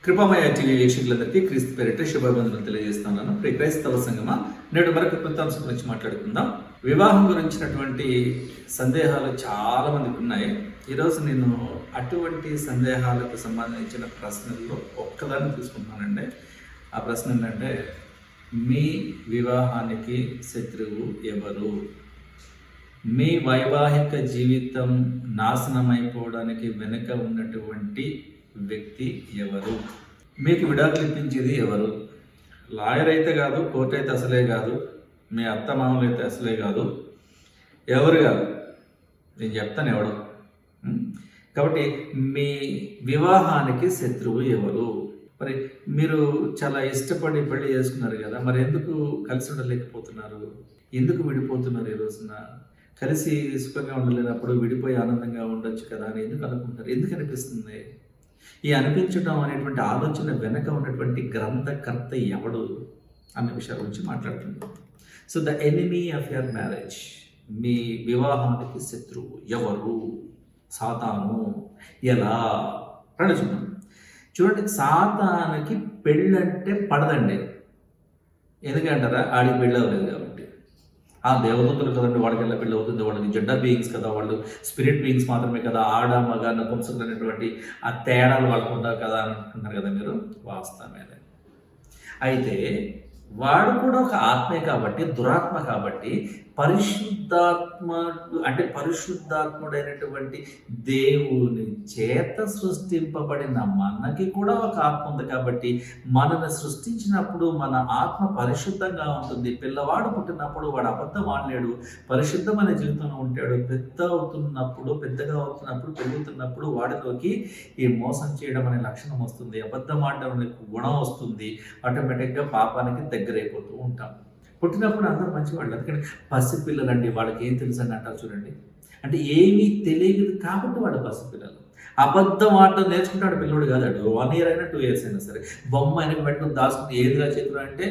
కృపామయ TV వీక్షకులందరికీ క్రీస్తు పేరిట శుభాభివందనలు తెలియజేస్తున్నాను. ప్రియ క్రైస్తవ సంగమా, నేడు మరొక కొత్త అంశం గురించి మాట్లాడుకుందాం. వివాహం గురించినటువంటి సందేహాలు చాలా మందికి ఉన్నాయి. ఈరోజు నేను అటువంటి సందేహాలకు సంబంధించిన ప్రశ్నల్లో ఒక్కదాన్ని తీసుకుంటున్నానండి. ఆ ప్రశ్న ఏంటంటే, మీ వివాహానికి శత్రువు ఎవరు? మీ వైవాహిక జీవితం నాశనమైపోవడానికి వెనుక ఉన్నటువంటి వ్యక్తి ఎవరు? మీకు విడాకులు ఇప్పించేది ఎవరు? లాయర్ అయితే కాదు, కోర్టు అయితే అసలే కాదు, మీ అత్త మామూలు అయితే అసలే కాదు, ఎవరు కాదు, నేను చెప్తాను ఎవడు. కాబట్టి మీ వివాహానికి శత్రువు ఎవరు? మరి మీరు చాలా ఇష్టపడి పెళ్లి చేసుకున్నారు కదా, మరి ఎందుకు కలిసి ఉండలేకపోతున్నారు? ఎందుకు విడిపోతున్నారు? ఈ రోజున కలిసి సుఖంగా ఉండలేనప్పుడు విడిపోయి ఆనందంగా ఉండొచ్చు కదా అని ఎందుకు అనుకుంటారు? ఎందుకు అనిపిస్తుంది? ఈ అనిపించడం అనేటువంటి ఆలోచన వెనక ఉన్నటువంటి గ్రంథకర్త ఎవడు అన్న విషయాల గురించి మాట్లాడుతున్నాం. So the enemy of your marriage, మీ వివాహానికి శత్రువు ఎవరు? సాతాను. ఎలా? రండి చూద్దాం. చూడండి, సాతానికి పెళ్ళంటే పడదండి. ఎందుకంటారా? ఆడికి పెళ్ళి అవ్వలేదు కాబట్టి. ఆ దేవదూతలు కదండి, వాడికి ఎలా పెళ్ళి అవుతుంది? వాళ్ళకి జెండర్ బీయింగ్స్ కదా, వాళ్ళు స్పిరిట్ బీయింగ్స్ మాత్రమే కదా, ఆడ మగ నపుంసకులు అనేటువంటి ఆ తేడాలు వాళ్ళకు ఉండవు కదా అని అనుకుంటున్నారు కదా మీరు. వాస్తవమే. అయితే వాడు కూడా ఒక ఆత్మే కాబట్టి, దురాత్మ కాబట్టి, పరిశుద్ధాత్ముడైనటువంటి దేవుని చేత సృష్టింపబడిన మనకి కూడా ఒక ఆత్మ ఉంది కాబట్టి, మనల్ని సృష్టించినప్పుడు మన ఆత్మ పరిశుద్ధంగా ఉంటుంది. పిల్లవాడు పుట్టినప్పుడు వాడు అబద్ధం ఆడలేడు, పరిశుద్ధమైన జీవితంలో ఉంటాడు. పెద్దగా అవుతున్నప్పుడు పెరుగుతున్నప్పుడు వాడిలోకి ఈ మోసం చేయడం అనే లక్షణం వస్తుంది, అబద్ధం ఆడడం అనే గుణం వస్తుంది. ఆటోమేటిక్గా పాపానికి దగ్గరైపోతూ ఉంటాం. పుట్టినప్పుడు అందరూ మంచివాళ్ళు, అందుకని పసిపిల్లలండి, వాళ్ళకి ఏం తెలుసు అని అంటారు చూడండి. అంటే ఏమీ తెలియదు కాబట్టి వాళ్ళు పసిపిల్లలు. అబద్ధం ఆడడం నేర్చుకుంటాడు పిల్లోడు కాదాడు. 1 year అయినా 2 years అయినా సరే. బొమ్మ వెనక పెట్టుకుని దాచుకుని ఏదిగా చేతులు అంటే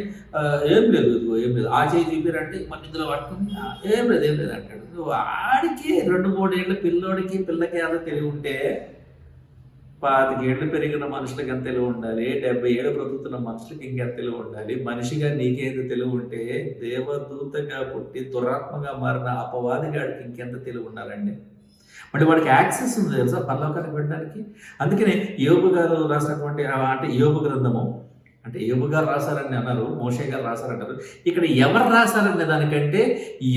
ఏం లేదు, ఇదిగో ఏం లేదు, ఆ చేయి చూపిరంటే మన ఇందులో పట్టుకుని ఏం లేదు అంటాడు. ఆడికి 2-3 ఏళ్ళ పిల్లోడికి పిల్లకి ఏదో తెలివి ఉంటే 25 ఏళ్ళు పెరిగిన మనుషులకి ఎంత తెలివి ఉండాలి, 70 ఏళ్ళు బ్రతుకుతున్న మనుషులకి ఇంకెంత తెలివి ఉండాలి. మనిషిగా నీకేంత తెలివి ఉంటే దేవదూతగా పుట్టి దురాత్మగా మారిన అపవాదిగాడికి ఇంకెంత తెలివి ఉండాలండి. మరి వాడికి యాక్సెస్ ఉంది తెలుసా పరలోకానికి వెళ్ళడానికి. అందుకనే యోబు గారు రాసినటువంటి అంటే యోబు గ్రంథము, అంటే యోబు గారు రాశారని అన్నారు, మోషే గారు రాశారంటారు. ఇక్కడ ఎవరు రాశారనే దానికంటే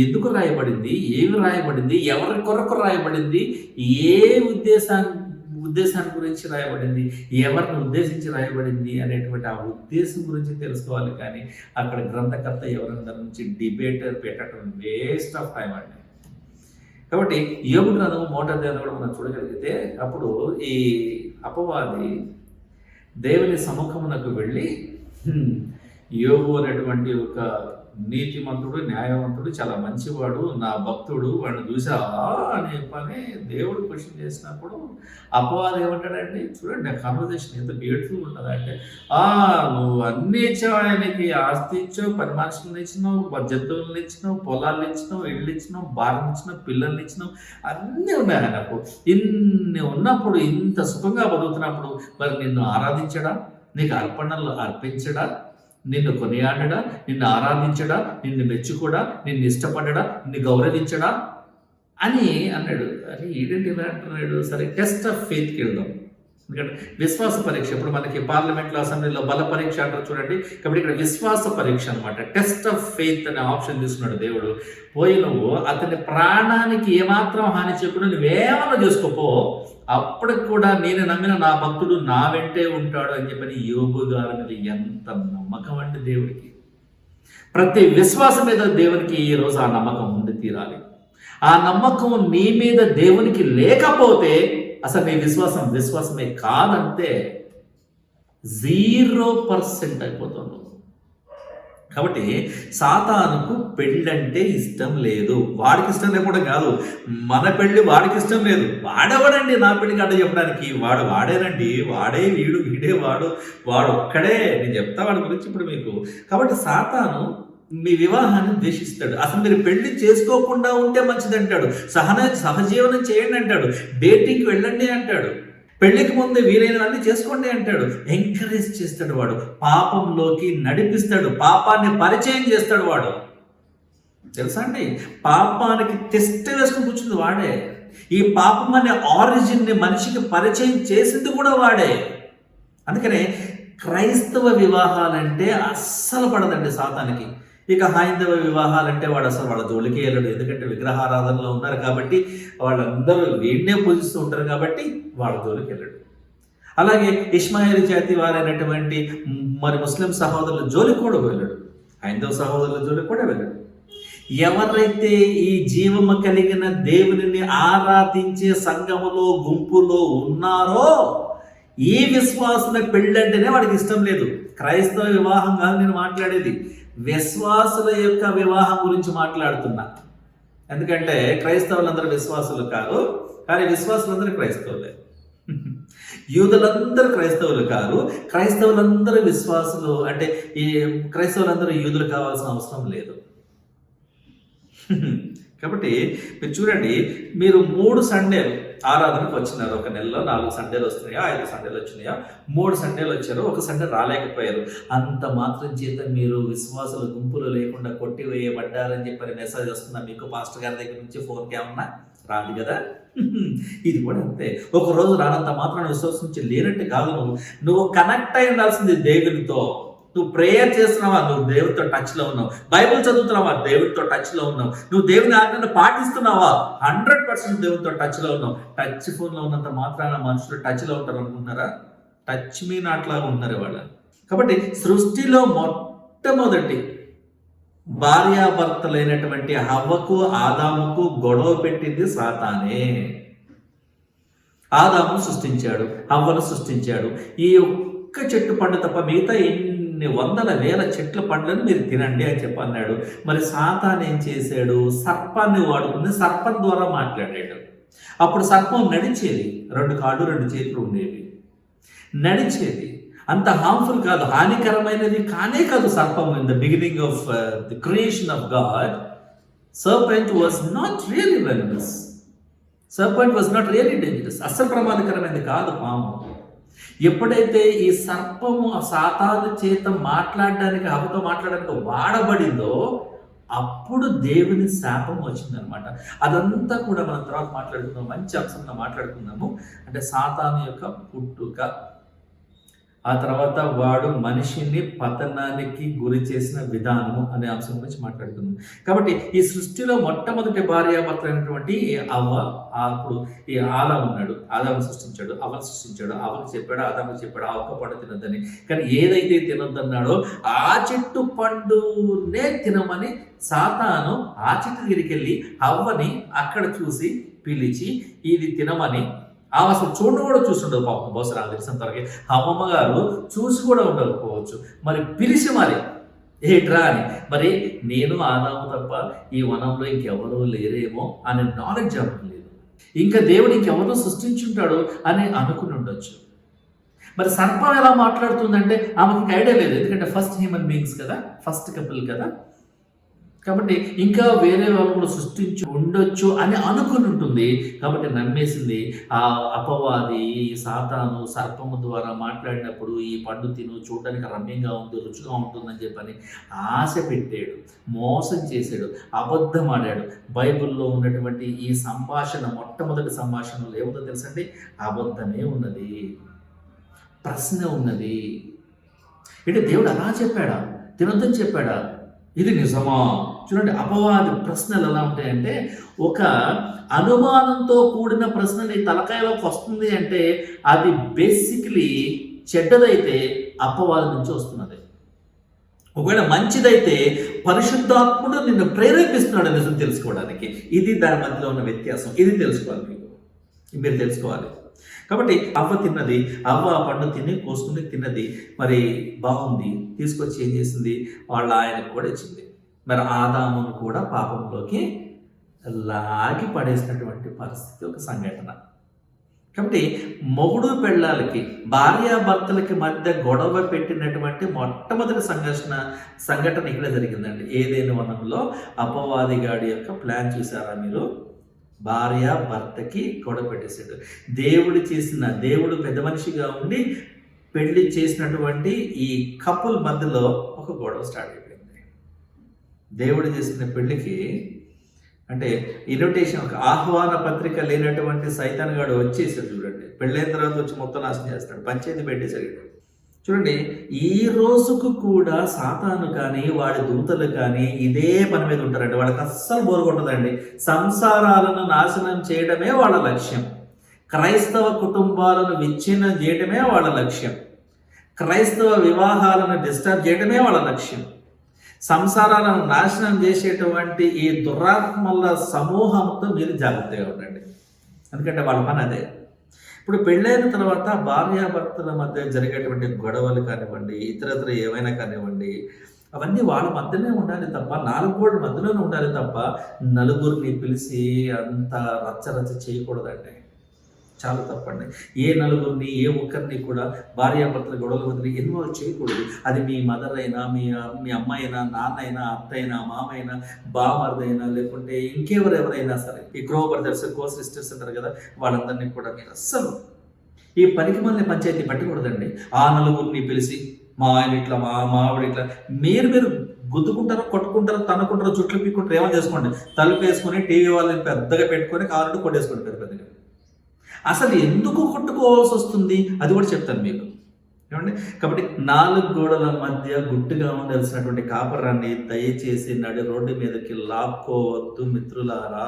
ఎందుకు రాయబడింది, ఏమి రాయబడింది, ఎవరి కొరకు రాయబడింది, ఏ ఉద్దేశాన్ని గురించి రాయబడింది, ఎవరిని ఉద్దేశించి రాయబడింది అనేటువంటి ఆ ఉద్దేశం గురించి తెలుసుకోవాలి. కానీ అక్కడ గ్రంథకర్త ఎవరి దాని నుంచి డిబేటర్ పెట్టడం వేస్ట్ ఆఫ్ టైం అండి. కాబట్టి యోబు గ్రంథము మోటార్ కూడా మనం చూడగలిగితే అప్పుడు ఈ అపవాది దేవుని సముఖమునకు వెళ్ళి యోబు అనేటువంటి ఒక నీతిమంతుడు, న్యాయవంతుడు, చాలా మంచివాడు, నా భక్తుడు, వాడిని చూసా అనే పని దేవుడు క్వశ్చన్ చేసినప్పుడు అపవాదం ఏమంటాడండి? చూడండి, ఆ కాన్వర్జేషన్ ఎంత బ్యూటిఫుల్ ఉంటుందంటే, నువ్వు అన్ని ఇచ్చావు, ఆయనకి ఆస్తి ఇచ్చావు, పని మనుషులను ఇచ్చినావు, జంతువులను ఇచ్చినావు, పొలాలను ఇచ్చినావు, ఇళ్ళు ఇచ్చినావు, భార్యను ఇచ్చినావు, పిల్లల్ని ఇచ్చినావు, అన్నీ ఉన్నాయి ఆయనకు. ఇన్ని ఉన్నప్పుడు, ఇంత సుఖంగా బతుకుతున్నప్పుడు మరి నిన్ను ఆరాధించడా, నీకు అర్పణలు అర్పించడా, నిన్ను కొనియాడడా, నిన్ను ఆరాధించడా, నిన్ను మెచ్చుకోడా, నిన్ను ఇష్టపడడా, నిన్ను గౌరవించడా అని అన్నాడు. అని ఈడేంటి ఇలా అంటున్నాడు? సరే, టెస్ట్ ఆఫ్ ఫెయిత్కి వెళ్దాం. ఎందుకంటే విశ్వాస పరీక్ష, ఇప్పుడు మనకి పార్లమెంట్లో అసెంబ్లీలో బల పరీక్ష అంటారు చూడండి. కాబట్టి ఇక్కడ విశ్వాస పరీక్ష అనమాట. టెస్ట్ ఆఫ్ ఫెయిత్ అనే ఆప్షన్ తీసుకున్నాడు దేవుడు. పోయి నువ్వు అతని ప్రాణానికి ఏమాత్రం హాని చేయకుండా నువ్వేమన్నా చేసుకోపో, అప్పటికి కూడా నేను నమ్మిన నా భక్తుడు నా వెంటే ఉంటాడు అని చెప్పని యోబు గారి మీద ఎంత నమ్మకం అంటే దేవుడికి. ప్రతి విశ్వాసం మీద దేవునికి ఈరోజు ఆ నమ్మకం ఉండి తీరాలి. ఆ నమ్మకం నీ మీద దేవునికి లేకపోతే అసలు నీ విశ్వాసమే కాదంటే 0% అయిపోతుంది. కాబట్టి సాతానుకు పెళ్ళంటే ఇష్టం లేదు. వాడికి ఇష్టం లేకపోవడం కాదు, మన పెళ్ళి వాడికి ఇష్టం లేదు. వాడేవాడండి నా పెళ్ళికి అడ్డ చెప్పడానికి? వాడేనండి, వాడే వీడే వాడు ఒక్కడే. నేను చెప్తా వాడి గురించి ఇప్పుడు మీకు. కాబట్టి సాతాను మీ వివాహాన్ని ద్వేషిస్తాడు. అసలు మీరు పెళ్లి చేసుకోకుండా ఉంటే మంచిది అంటాడు, సహజీవనం చేయండి అంటాడు, డేటింగ్కి వెళ్ళండి అంటాడు. పెళ్లికి ముందే వీలైనవన్నీ చేసుకోండి అంటాడు. ఎంకరేజ్ చేస్తాడు వాడు, పాపంలోకి నడిపిస్తాడు, పాపాన్ని పరిచయం చేస్తాడు వాడు. తెలుసా అండి, పాపానికి టెస్ట్ వేసుకుని కూర్చుంది వాడే. ఈ పాపం అనే ఆరిజిన్ని మనిషికి పరిచయం చేసింది కూడా వాడే. అందుకనే క్రైస్తవ వివాహాలంటే అస్సలు పడదండి సాతానికి. ఇక హైందవ వివాహాలంటే వాడు అసలు వాళ్ళ జోలికి వెళ్ళడు. ఎందుకంటే విగ్రహారాధనలో ఉన్నారు కాబట్టి, వాళ్ళందరూ వీడినే పూజిస్తూ ఉంటారు కాబట్టి వాళ్ళ జోలికి వెళ్ళడు. అలాగే ఇష్మాయిలీ జాతి వారైనటువంటి మరి ముస్లిం సహోదరుల జోలికి కూడా వెళ్ళడు, హైందవ సహోదరుల జోలికి కూడా వెళ్ళడు. ఎవరైతే ఈ జీవము కలిగిన దేవునిని ఆరాధించే సంఘములో గుంపులో ఉన్నారో, ఈ విశ్వాసుల పెళ్ళంటేనే వాడికి ఇష్టం లేదు. క్రైస్తవ వివాహం కాదు నేను మాట్లాడేది, విశ్వాసుల యొక్క వివాహం గురించి మాట్లాడుతున్నా. ఎందుకంటే క్రైస్తవులందరూ విశ్వాసులు కాదు, కానీ విశ్వాసులందరూ క్రైస్తవులే. యూదులందరూ క్రైస్తవులు కాదు, క్రైస్తవులందరూ విశ్వాసులు. అంటే ఈ క్రైస్తవులందరూ యూదులు కావాల్సిన అవసరం లేదు. కాబట్టి మీరు చూడండి, మీరు 3 సండేలు ఆరాధనకు వచ్చినారు. ఒక నెలలో 4 సండేలు వస్తున్నాయా, 5 సండేలు వచ్చినాయా, 3 సండేలు వచ్చారు, ఒక సండే రాలేకపోయారు. అంత మాత్రం చేత మీరు విశ్వాసుల గుంపులు లేకుండా కొట్టివేయబడ్డారని చెప్పని మెసేజ్ వస్తుందా మీకు పాస్టర్ గారి దగ్గర నుంచి ఫోన్కి? ఏమన్నా రాదు కదా. ఇది కూడా అంతే. ఒక రోజు రానంత మాత్రం విశ్వాసం నుంచి లేనట్టు కాదు. నువ్వు కనెక్ట్ అయి ఉండాల్సింది దేవునితో. నువ్వు ప్రేయర్ చేస్తున్నావా, నువ్వు దేవుడితో టచ్లో ఉన్నావు. బైబుల్ చదువుతున్నావా, దేవుడితో టచ్లో ఉన్నావు. నువ్వు దేవుని ఆజ్ఞను పాటిస్తున్నావా, 100% దేవుడితో టచ్లో ఉన్నావు. టచ్ ఫోన్లో ఉన్నంత మాత్రాన మనుషులు టచ్లో ఉంటారు అనుకుంటున్నారా? టచ్ మీ నాట్లాగా ఉన్నారు వాళ్ళు. కాబట్టి సృష్టిలో మొట్టమొదటి భార్యాభర్తలైనటువంటి హవ్వకు ఆదాముకు గొడవ పెట్టింది సాతానే. ఆదాము సృష్టించాడు, హవ్వను సృష్టించాడు. ఈ ఒక్క చెట్టు పండు తప్ప మిగతా ఎన్ని వందల వేల చెట్ల పండ్లను మీరు తినండి అని చెప్పన్నాడు. మరి సాతాన్ ఏం చేశాడు? సర్పాన్ని వాడుకుని సర్పం ద్వారా మాట్లాడాడు. అప్పుడు సర్పం నడిచేది, 2 కాళ్ళు 2 చేతులు ఉండేవి, నడిచేది. అంత హార్మ్ఫుల్ కాదు, హానికరమైనది కానే కాదు సర్పం. In the beginning of the creation of God, serpent was not really venomous. Serpent was not really dangerous. అస్సలు ప్రమాదకరమైనది కాదు పాము. ఎప్పుడైతే ఈ సర్పము ఆ సాతాను చేత మాట్లాడడానికి, హవ్వతో మాట్లాడడానికి వాడబడిందో, అప్పుడు దేవుని శాపం వచ్చిందనమాట. అదంతా కూడా మనం తర్వాత మాట్లాడుకుందాం, మంచి అంశంగా మాట్లాడుకుందాము. అంటే సాతాను యొక్క పుట్టుక, ఆ తర్వాత వాడు మనిషిని పతనానికి గురి చేసిన విధానము అనే అంశం గురించి మాట్లాడుకుందాం. కాబట్టి ఈ సృష్టిలో మొట్టమొదటి భార్యాభర్త అయినటువంటి అవ్వ, అప్పుడు ఈ ఆదాము ఉన్నాడు, ఆదాము సృష్టించాడు, అవ్వను సృష్టించాడు. అవ్వకు చెప్పాడు, ఆదాముకు చెప్పాడు ఆ ఒక్క పండు తినొద్దని. కానీ ఏదైతే తినొద్దన్నాడో ఆ చెట్టు పండునే తినమని సాతాను ఆ చెట్టు దగ్గరికి వెళ్ళి అవ్వని అక్కడ చూసి పిలిచి ఇది తినమని, ఆమె అసలు చూడను కూడా చూస్తుండదు పాపం. బహుశా నాకు తెలిసినంతవరకు అమ్మమ్మ గారు చూసి కూడా ఉండకపోవచ్చు. మరి పిలిచి మరి ఏట్రా అని, మరి నేను ఆదాము తప్ప ఈ వనంలో ఇంకెవరూ లేరేమో అనే నాలెడ్జ్ అవ్వడం లేదు. ఇంకా దేవుడు ఇంకెవరో సృష్టించుంటాడు అని అనుకుని ఉండొచ్చు. మరి సర్పం ఎలా మాట్లాడుతుందంటే ఆమెకి ఐడియా లేదు. ఎందుకంటే ఫస్ట్ హ్యూమన్ బీయింగ్స్ కదా, ఫస్ట్ కపుల్ కదా. కాబట్టి ఇంకా వేరే వాళ్ళు కూడా సృష్టించి ఉండొచ్చు అని అనుకుని ఉంటుంది. కాబట్టి నమ్మేసింది. ఆ అపవాది సాతాను సర్పము ద్వారా మాట్లాడినప్పుడు ఈ పండు తిను, చూడడానికి రమ్యంగా ఉంది, రుచిగా ఉంటుందని చెప్పని ఆశ పెట్టాడు, మోసం చేశాడు, అబద్ధం ఆడాడు. బైబిల్లో ఉన్నటువంటి ఈ సంభాషణ, మొట్టమొదటి సంభాషణలో ఏముందో తెలుసండి? అబద్ధమే ఉన్నది, ప్రశ్న ఉన్నది. అంటే దేవుడు అలా చెప్పాడా, తినొద్దని చెప్పాడా, ఇది నిజమా? చూడండి, అపవాది ప్రశ్నలు ఎలా ఉంటాయంటే, ఒక అనుమానంతో కూడిన ప్రశ్న నీ తలకాయలోకి వస్తుంది అంటే అది బేసిక్లీ చెడ్డదైతే అపవాది నుంచి వస్తున్నది. ఒకవేళ మంచిదైతే పరిశుద్ధాత్ముడు నిన్ను ప్రేరేపిస్తున్నాడు నిజం తెలుసుకోవడానికి. ఇది దాని మధ్యలో ఉన్న వ్యత్యాసం. ఇది తెలుసుకోవాలి, మీరు తెలుసుకోవాలి. కాబట్టి అవ్వ తిన్నది, అవ్వ ఆ పండు తిని కోసుకుని తిన్నది. మరి బాగుంది, తీసుకొచ్చి ఏం చేసింది? వాళ్ళ ఆయనకు కూడా ఇచ్చింది. మరి ఆదామును కూడా పాపంలోకి లాగి పడేసినటువంటి పరిస్థితి, ఒక సంఘటన. కాబట్టి మొగుడు పెళ్ళాలకి, భార్యాభర్తలకి మధ్య గొడవ పెట్టినటువంటి మొట్టమొదటి సంఘటన ఇక్కడే జరిగిందండి. ఏదైనా వనంలో అపవాదిగాడి యొక్క ప్లాన్ చూసారా మీరు? భార్య భర్తకి గొడవ పెట్టేశాడు. దేవుడు పెద్ద మనిషిగా ఉండి పెళ్లి చేసినటువంటి ఈ కపుల్ మధ్యలో ఒక గొడవ స్టార్ట్ అయిపోయింది. దేవుడు చేసిన పెళ్లికి అంటే ఇన్విటేషన్, ఒక ఆహ్వాన పత్రిక లేనటువంటి సైతాన్ గాడు వచ్చేసాడు చూడండి. పెళ్ళైన తర్వాత వచ్చి మొత్తం నాశనం చేస్తాడు, పంచాయతీ పెట్టేశాడు. చూడండి, ఈ రోజుకు కూడా సాతాను కానీ వాడి దూతలు కానీ ఇదే పని మీద ఉంటారండి. వాళ్ళకి అస్సలు బోరు కొట్టదండి. సంసారాలను నాశనం చేయడమే వాళ్ళ లక్ష్యం. క్రైస్తవ కుటుంబాలను విచ్ఛిన్నం చేయడమే వాళ్ళ లక్ష్యం. క్రైస్తవ వివాహాలను డిస్టర్బ్ చేయడమే వాళ్ళ లక్ష్యం. సంసారాలను నాశనం చేసేటువంటి ఈ దురాత్మల సమూహంతో మీరు జాగ్రత్తగా ఉండండి. ఎందుకంటే వాళ్ళ పని అదే. ఇప్పుడు పెళ్ళైన తర్వాత భార్యాభర్తల మధ్య జరిగేటువంటి గొడవలు కానివ్వండి, ఇతరత్ర ఏమైనా కానివ్వండి, అవన్నీ వాళ్ళ మధ్యనే ఉండాలి తప్ప, 4 గోడల మధ్యలోనే ఉండాలి తప్ప నలుగురిని పిలిచి అంత రచ్చరచ్చ చేయకూడదండి. చాలా తప్పండి. ఏ నలుగురిని, ఏ ఒక్కరిని కూడా భార్యాభర్తల గొడవల వదిలి ఇన్వాల్వ్ చేయకూడదు. అది మీ మదర్ అయినా, మీ అమ్మ అయినా, నాన్న అయినా, అత్త అయినా, మామ అయినా, బామర్దైనా, లేకుంటే ఇంకెవరెవరైనా సరే, ఈ క్రో బ్రదర్స్, కో సిస్టర్స్ అంటారు కదా, వాళ్ళందరినీ కూడా మీరు అస్సలు ఈ పనికి మళ్ళీ పంచాయతీ పట్టకూడదండి. ఆ నలుగురిని పిలిచి మా ఆయన ఇట్లా, మా మావిడ ఇట్లా, మీరు గుద్దుకుంటారో, కొట్టుకుంటారో, తన్నుకుంటారో, చుట్లు పీక్కుంటారో, ఏమో చేసుకోండి. తలుపు వేసుకొని టీవీ వాళ్ళని పెద్దగా పెట్టుకొని కావాలంటే కొట్టేసుకోండి పెద్దగా. అసలు ఎందుకు కొట్టుకోవాల్సి వస్తుంది అది కూడా చెప్తాను మీకు, ఏమండి. కాబట్టి 4 గోడల మధ్య గుట్టుగా ఉండాల్సినటువంటి కాపరాన్ని దయచేసి నడి రోడ్డు మీదకి లాక్కోవద్దు మిత్రులారా.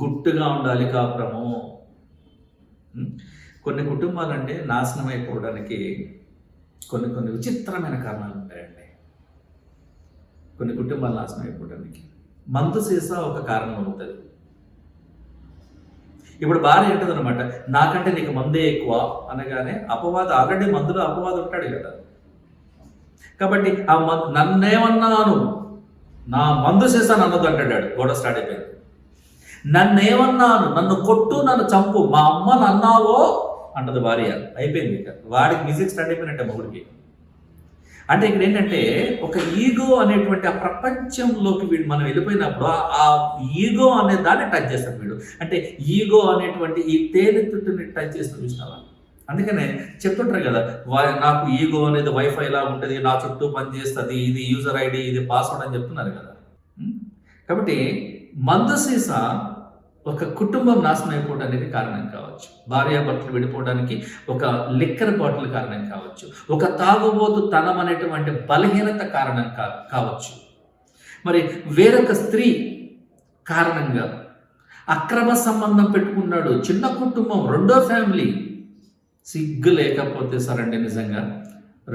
గుట్టుగా ఉండాలి కాపురము. కొన్ని కుటుంబాలంటే నాశనం అయిపోవడానికి కొన్ని విచిత్రమైన కారణాలు ఉంటాయండి. కొన్ని కుటుంబాలు నాశనం అయిపోవడానికి మందు సీసా ఒక కారణం అవుతుంది. ఇప్పుడు భార్య అంటది అనమాట, నాకంటే నీకు మందే ఎక్కువ అనగానే అపవాదం, ఆల్రెడీ మందులో అపవాదం ఉంటాడు కదా. కాబట్టి ఆ నన్నేమన్నాను, నా మందు చేస్తాను అన్నది అంటాడు. గొడవ స్టార్ట్ అయిపోయింది. నన్నేమన్నాను, నన్ను కొట్టు, నన్ను చంపు, మా అమ్మను అన్నావో అంటది భార్య. అయిపోయింది. ఇక వాడికి మ్యూజిక్ స్టార్ట్ అయిపోయినట్టే మొగుడికి. అంటే ఇక్కడ ఏంటంటే ఒక ఈగో అనేటువంటి ఆ ప్రపంచంలోకి మనం వెళ్ళిపోయినప్పుడు ఆ ఈగో అనే దాన్ని టచ్ చేస్తాడు వీడు. అంటే ఈగో అనేటువంటి ఈ తేనెతుట్టుని టచ్ చేస్తూ చూసినావా. అందుకనే చెప్తుంటారు కదా, నాకు ఈగో అనేది వైఫై లా ఉంటుంది, నా చుట్టూ పనిచేస్తుంది, ఇది యూజర్ ఐడి, ఇది పాస్వర్డ్ అని చెప్తున్నారు కదా. కాబట్టి మందు సీసా ఒక కుటుంబం నాశనం అయిపోవడానికి కారణం కావచ్చు, భార్యాభర్తలు విడిపోవడానికి ఒక లిక్కర్ బాటిల్ కారణం కావచ్చు, ఒక తాగుబోతు తనం అనేటువంటి బలహీనత కారణం కావచ్చు, మరి వేరొక స్త్రీ కారణంగా అక్రమ సంబంధం పెట్టుకున్నాడు, చిన్న కుటుంబం, రెండో ఫ్యామిలీ. సిగ్గు లేకపోతే సరండి నిజంగా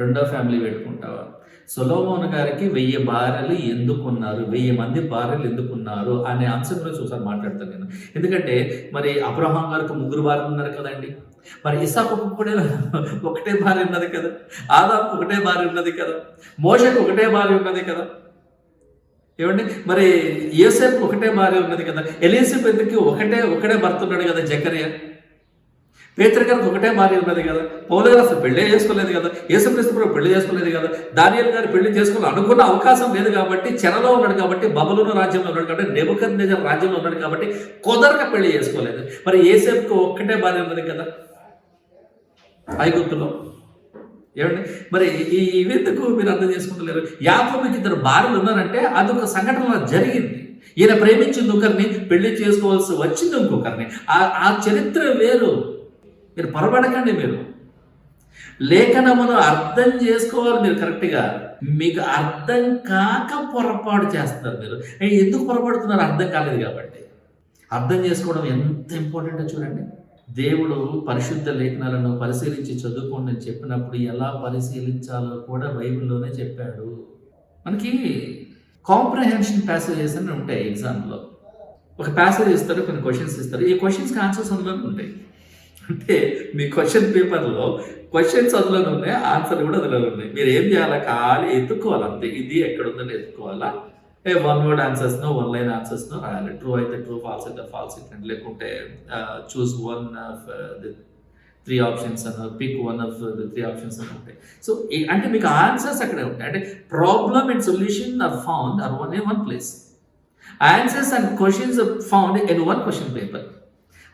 రెండో ఫ్యామిలీ పెట్టుకుంటావా? సొలొమోను గారికి 1000 భార్యలు ఎందుకున్నారు, 1000 మంది భార్యలు ఎందుకున్నారు అనే అంశం గురించి ఒకసారి మాట్లాడతాను నేను. ఎందుకంటే మరి అబ్రహాం గారికి 3 భార్యలు ఉన్నారు కదండి. మరి ఇస్సాకుకు కూడా ఒకటే భార్య ఉన్నది కదా, ఆదాముకు ఒకటే భార్య ఉన్నది కదా, మోషకు ఒకటే భార్య ఉన్నది కదా, ఏమండి. మరి యోసేపు ఒకటే భార్య ఉన్నది కదా, ఎలీజబెత్కి ఒకటే భర్త ఉన్నాడు కదా, జకర్యా. పేతురు గారికి ఒకటే భార్య ఉన్నది కదా, పౌలు గారు అసలు పెళ్లి చేసుకోలేదు కదా, యేసుక్రీస్తు కూడా పెళ్లి చేసుకోలేదు కదా, దానియేలు గారు పెళ్లి చేసుకోవాలి అనుకున్న అవకాశం లేదు కాబట్టి, చెరలో ఉన్నాడు కాబట్టి, బబులోను రాజ్యంలో ఉన్నాడు కాబట్టి, నెబుకద్నెజర్ రాజ్యంలో ఉన్నాడు కాబట్టి కుదరక పెళ్లి చేసుకోలేదు. మరి యోసేపుకు ఒక్కటే భార్య ఉన్నది కదా ఐగుప్తులో, ఏమండి. మరి ఇవెందుకు మీరు అర్థం చేసుకుంటలేరు? యాకోబుకి 2 భార్యలు ఉన్నారంటే అదొక సంఘటన జరిగింది. ఈయన ప్రేమించింది ఒకరిని, పెళ్లి చేసుకోవాల్సి వచ్చింది ఇంకొకరిని. ఆ చరిత్ర వేరు. మీరు పొరపడకండి. మీరు లేఖనమును అర్థం చేసుకోవాలి మీరు కరెక్ట్గా. మీకు అర్థం కాక పొరపాటు చేస్తారు. మీరు ఎందుకు పొరపడుతున్నారు? అర్థం కాలేదు కాబట్టి. అర్థం చేసుకోవడం ఎంత ఇంపార్టెంటో చూడండి. దేవుడు పరిశుద్ధ లేఖనాలను పరిశీలించి చదువుకోండి అని చెప్పినప్పుడు ఎలా పరిశీలించాలో కూడా బైబిల్లోనే చెప్పాడు. మనకి కాంప్రహెన్షన్ ప్యాసేజెస్ అని ఉంటాయి. ఎగ్జామ్లో ఒక ప్యాసేజ్ ఇస్తారు, కొన్ని క్వశ్చన్స్ ఇస్తారు. ఈ క్వశ్చన్స్కి ఆన్సర్స్ అందులోనే ఉంటాయి. అంటే మీ క్వశ్చన్ పేపర్లో క్వశ్చన్స్ అందులోనే ఉన్నాయి, ఆన్సర్ కూడా అందులో ఉన్నాయి. మీరు ఏం చేయాలా? ఖాళీ ఎత్తుక్కోవాలి అంతే. ఇది ఎక్కడ ఉందని ఎత్తుకోవాలా. 1 వర్డ్ ఆన్సర్స్నో 1 లైన్ ఆన్సర్స్నో రాయాలి. ట్రూ అయితే ట్రూ, ఫాల్స్ అయితే ఫాల్స్, లేకుంటే చూస్ 1 ఆఫ్ ది 3 ఆప్షన్స్ అన్న, పిక్ 1 ఆఫ్ ది 3 ఆప్షన్స్ అని ఉంటాయి. సో అంటే మీకు ఆన్సర్స్ అక్కడే ఉంటాయి. అంటే problem and solution are found are one place. Answers and questions found in one question paper.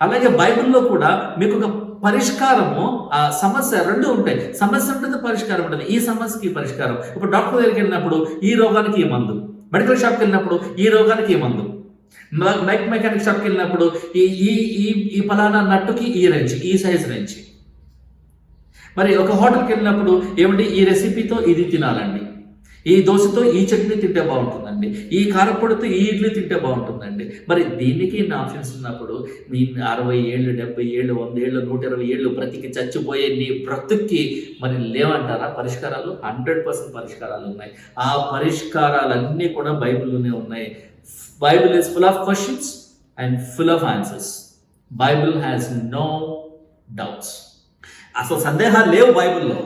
అలాగే బైబిల్లో కూడా మీకు ఒక పరిష్కారము, ఆ సమస్య రెండు ఉంటాయి. సమస్య ఉంటుంది, పరిష్కారం ఉంటుంది. ఈ సమస్యకి పరిష్కారం. ఇప్పుడు డాక్టర్ దగ్గరికి వెళ్ళినప్పుడు ఈ రోగానికి ఈ మందు, మెడికల్ షాప్కి వెళ్ళినప్పుడు ఈ రోగానికి ఈ మందు, బైక్ మెకానిక్ షాప్కి వెళ్ళినప్పుడు ఈ ఈ ఈ ఈ ఫలానా నట్టుకి ఈ రేంజ్, ఈ సైజ్ రేంజ్. మరి ఒక హోటల్కి వెళ్ళినప్పుడు ఏమిటి, ఈ రెసిపీతో ఇది తినాలండి, ఈ దోశతో ఈ చట్నీ తింటే బాగుంటుందండి, ఈ కారపొడితో ఈ ఇడ్లీ తింటే బాగుంటుందండి. మరి దీనికి ఇన్ని ఆప్షన్స్ ఉన్నప్పుడు మీ 60 ఏళ్ళు, 70 ఏళ్ళు, 100 ఏళ్ళు, 120 ఏళ్ళు బ్రతికి చచ్చిపోయే నీ బ్రతుక్కి మరి లేవంటారా పరిష్కారాలు? 100% పరిష్కారాలు ఉన్నాయి. ఆ పరిష్కారాలన్నీ కూడా బైబిల్లోనే ఉన్నాయి. Bible is full of questions and full of answers. Bible has no doubts. అసలు సందేహాలు లేవు బైబిల్లో.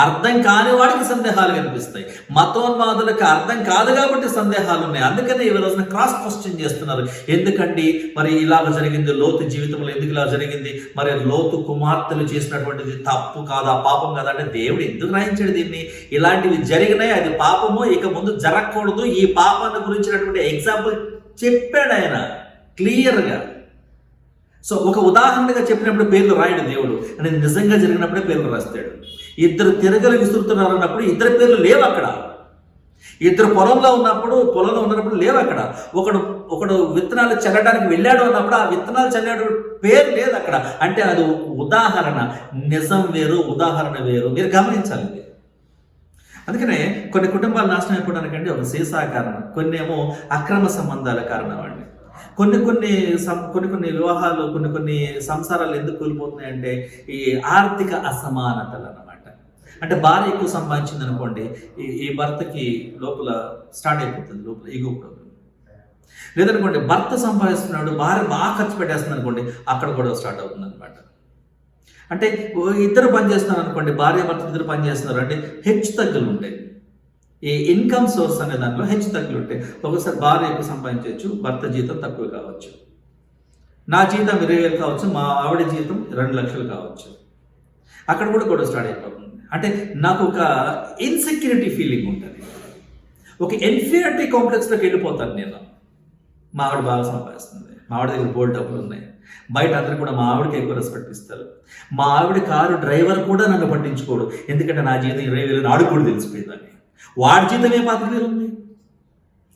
అర్థం కాని వాడికి సందేహాలు కనిపిస్తాయి. మతోన్మాదులకు అర్థం కాదు కాబట్టి సందేహాలు ఉన్నాయి. అందుకనే ఈ రోజున క్రాస్ క్వశ్చన్ చేస్తున్నారు. ఎందుకండి మరి ఇలాగ జరిగింది, లోతు జీవితంలో ఎందుకు ఇలా జరిగింది, మరి లోతు కుమార్తెలు చేసినటువంటిది తప్పు కాదా, పాపం కాదా అంటే దేవుడు ఎందుకు రాయించాడు దీన్ని? ఇలాంటివి జరిగినాయి, అది పాపము, ఇక ముందు జరగకూడదు. ఈ పాపాన్ని గురించినటువంటి ఎగ్జాంపుల్ చెప్పాడు ఆయన క్లియర్గా. సో ఒక ఉదాహరణగా చెప్పినప్పుడు పేర్లు రాయడు దేవుడు, అని నిజంగా జరిగినప్పుడే పేర్లు రాస్తాడు. ఇద్దరు తిరగలు విసురుతున్నారు అన్నప్పుడు ఇద్దరు పేర్లు లేవు అక్కడ. ఇద్దరు పొలంలో ఉన్నప్పుడు లేవు అక్కడ. ఒకడు విత్తనాలు చల్లడానికి వెళ్ళాడు అన్నప్పుడు ఆ విత్తనాలు చల్లాడు పేరు లేదు అక్కడ. అంటే అది ఉదాహరణ. నిజం వేరు, ఉదాహరణ వేరు. మీరు గమనించాలి. అందుకనే కొన్ని కుటుంబాలు నాశనం అయిపోవడానికంటే ఒక సీసా కారణం, కొన్ని ఏమో అక్రమ సంబంధాల కారణం అండి. కొన్ని వివాహాలు, కొన్ని సంసారాలు ఎందుకు కోల్పోతున్నాయంటే ఈ ఆర్థిక అసమానతలు అన్నమాట. అంటే భార్య ఎక్కువ సంపాదించింది అనుకోండి, ఈ భర్తకి లోపల స్టార్ట్ అయిపోతుంది, లోపల ఈగో ప్రాబ్లం. లేదనుకోండి భర్త సంపాదిస్తున్నాడు, భార్య బాగా ఖర్చు పెట్టేస్తుంది అనుకోండి, అక్కడ కూడా స్టార్ట్ అవుతుంది అనమాట. అంటే ఇద్దరు పని చేస్తున్నారు అనుకోండి, భార్య భర్త ఇద్దరు పని చేస్తున్నారు అంటే హెచ్చు తగ్గులు ఉంటాయి. ఈ ఇన్కమ్ సోర్స్ అనే దాంట్లో హెచ్చు తగ్గులు ఉంటాయి. ఒకసారి భార్య ఎక్కువ సంపాదించవచ్చు, భర్త జీతం తక్కువ కావచ్చు. నా జీతం 20,000 కావచ్చు, మా ఆవిడ జీతం 2 లక్షలు కావచ్చు. అక్కడ కూడా గొడవ స్టార్ట్ అయిపోతుంది. అంటే నాకు ఒక ఇన్సెక్యూరిటీ ఫీలింగ్ ఉంటుంది, ఒక ఇన్ఫీరియారిటీ కాంప్లెక్స్లోకి వెళ్ళిపోతాను నేను. మా ఆవిడ బాగా సంపాదిస్తుంది, మా ఆవిడ దగ్గర బోల్డ్ డబ్బులు ఉన్నాయి, బయట అందరూ కూడా మా ఆవిడకి ఎక్కువ రెస్పెక్ట్ ఇస్తారు. మా ఆవిడ కారు డ్రైవర్ కూడా నన్ను పట్టించుకోడు, ఎందుకంటే నా జీతం 20,000 ఆడు కూడా తెలిసిపోయిందని. వాడి జీతం ఏ 25,000 ఉంది,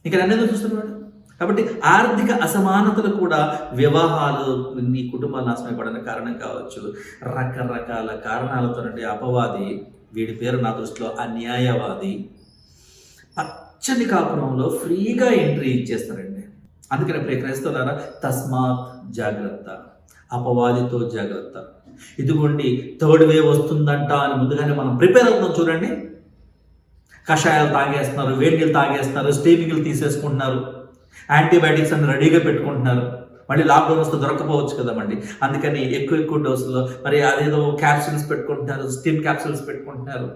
ఇక్కడ అన్నీ చూస్తున్నాడు. కాబట్టి ఆర్థిక అసమానతలు కూడా వివాహాలు, నీ కుటుంబాలు నాశనం అయిపోవడానికి కారణం కావచ్చు. రకరకాల కారణాలతో అపవాది, వీడి పేరు నా దృష్టిలో అన్యాయవాది, పచ్చని కాపురంలో ఫ్రీగా ఎంట్రీ ఇచ్చేస్తారండి. అందుకని ప్రియ క్రైస్తవులారా, తస్మాత్ జాగ్రత్త, అపవాదితో జాగ్రత్త. ఇదిగోండి థర్డ్ వేవ్ వస్తుందంట అని ముందుగానే మనం ప్రిపేర్ అవుతున్నాం. చూడండి, కషాయాలు తాగేస్తున్నారు, వేడి నీళ్ళు తాగేస్తున్నారు, స్టీమింగ్లు తీసేసుకుంటున్నారు, యాంటీబయాటిక్స్ అని రెడీగా పెట్టుకుంటున్నారు. మళ్ళీ లాక్డౌన్ వస్తే దొరకపోవచ్చు కదమండి, అందుకని ఎక్కువ డోసులో మరి అదేదో క్యాప్సూల్స్ పెట్టుకుంటున్నారు, స్టీమ్ క్యాప్సూల్స్ పెట్టుకుంటున్నారు.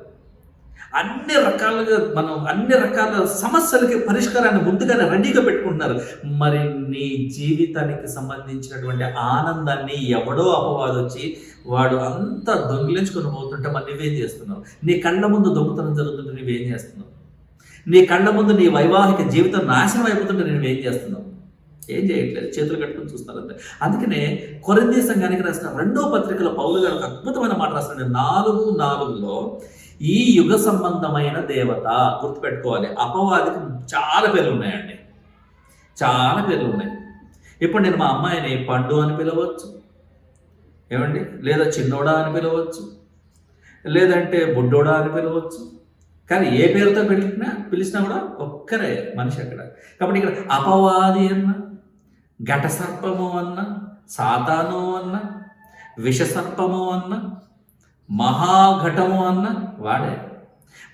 అన్ని రకాల సమస్యలకి పరిష్కారాన్ని ముందుగానే రెడీగా పెట్టుకుంటున్నారు. మరి నీ జీవితానికి సంబంధించినటువంటి ఆనందాన్ని ఎవడో అపవాది వచ్చి వాడు అంతా దొంగిలించుకొని పోతుంటే మరి నువ్వేం చేస్తున్నావు? నీ కళ్ళ ముందు దొంగతనం జరుగుతుంటే నువ్వేం చేస్తున్నావు? నీ కళ్ళ ముందు నీ వైవాహిక జీవితం నాశనం అయిపోతుంటే నువ్వేం చేస్తున్నావు? ఏం చేయట్లేదు, చేతులు కట్టుకుని చూస్తారంటే. అందుకనే కొరింథీ సంఘానికి రాసిన 2వ పత్రికలో పౌలు గారు ఒక అద్భుతమైన మాట రాస్తున్నాడు. 4:4లో ఈ యుగ సంబంధమైన దేవత, గుర్తుపెట్టుకోవాలి, అపవాదికి చాలా పేర్లు ఉన్నాయండి, చాలా పేర్లు ఉన్నాయి. ఇప్పుడు నేను మా అమ్మాయిని పండు అని పిలవచ్చు, ఏమండి, లేదా చిన్నోడా అని పిలవచ్చు, లేదంటే బుడ్డోడా అని పిలవచ్చు. కానీ ఏ పేరుతో పిలిచినా కూడా ఒక్కరే మనిషి అక్కడ. కాబట్టి ఇక్కడ అపవాది అన్న, ఘట సర్పము అన్న, సాతాను అన్న, విషసర్పము అన్న, మహాఘటము అన్న వాడే.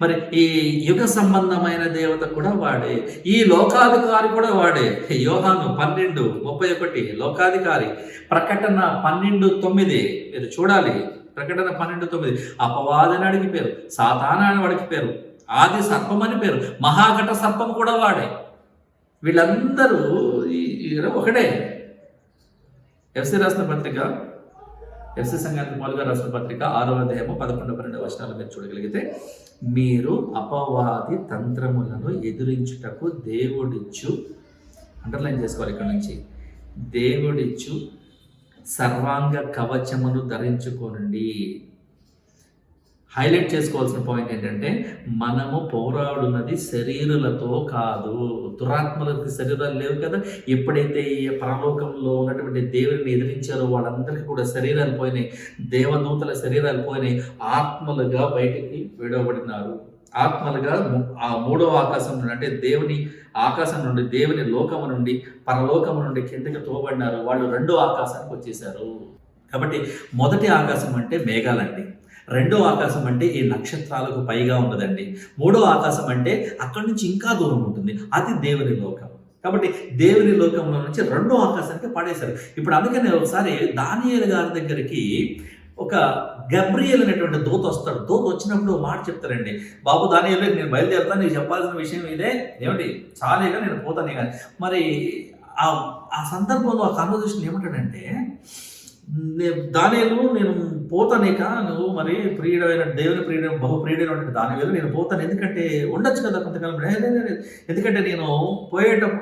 మరి ఈ యుగ సంబంధమైన దేవత కూడా వాడే, ఈ లోకాధికారి కూడా వాడే. యోహాను 12:31 లోకాధికారి. ప్రకటన 12:9 మీరు చూడాలి. ప్రకటన 12:9 అపవాదని అడిగి పేరు, సాతాను అని వాడికి పేరు, ఆది సర్పం అని పేరు, మహాఘట సర్పం కూడా వాడే. వీళ్ళందరూ ఒకటే. ఎఫ్సి రాసిన పత్రిక, ఎఫ్సి సంఘానికి పౌలుగా రాసిన పత్రిక 6వ అధ్యాయము 11-12 వచనాలు మీరు చూడగలిగితే, మీరు అపవాది తంత్రములను ఎదురించుటకు దేవుడిచ్చు అండర్లైన్ చేసుకోవాలి ఇక్కడ నుంచి. దేవుడిచ్చు సర్వాంగ కవచమును ధరించుకోనండి. హైలైట్ చేసుకోవాల్సిన పాయింట్ ఏంటంటే, మనము పోరాడున్నది శరీరులతో కాదు. దురాత్మలకి శరీరాలు లేవు కదా. ఎప్పుడైతే ఈ పరలోకంలో ఉన్నటువంటి దేవుడిని ఎదిరించారో వాళ్ళందరికీ కూడా శరీరాలు పోయినాయి, దేవదూతల శరీరాలు పోయినాయి, ఆత్మలుగా బయటికి విడవబడినారు. ఆత్మలుగా ఆ మూడవ ఆకాశం నుండి, అంటే దేవుని ఆకాశం నుండి, దేవుని లోకము నుండి, పరలోకము నుండి కిందకి తోబడినారు. వాళ్ళు రెండో ఆకాశానికి వచ్చేసారు. కాబట్టి మొదటి ఆకాశం అంటే మేఘాలండి, రెండో ఆకాశం అంటే ఈ నక్షత్రాలకు పైగా ఉన్నదండి, మూడో ఆకాశం అంటే అక్కడి నుంచి ఇంకా దూరం ఉంటుంది, అది దేవుని లోకం. కాబట్టి దేవుని లోకంలో నుంచి రెండో ఆకాశానికి పడేశారు. ఇప్పుడు అందుకనే ఒకసారి దానియేలు గారి దగ్గరికి ఒక గబ్రియల్ అనేటువంటి దూత వస్తాడు. దూత వచ్చినప్పుడు మాట చెప్తారండి, బాబు దానియేలు, నేను బయలుదేరుతాను, నీకు చెప్పాల్సిన విషయం ఇదే, ఏమిటి చాలేగా నేను పోతానే కానీ. మరి ఆ సందర్భంలో ఆ కాన్వర్జేషన్ ఏమంటాడంటే, దానియేలు నేను పోతానేక, నువ్వు మరి ప్రియుడైన దేవుని ప్రియుడు, బహు ప్రియుడైన దానియేలు నేను పోతాను, ఎందుకంటే ఉండొచ్చు కదా కొంతకాలం. ఎందుకంటే నేను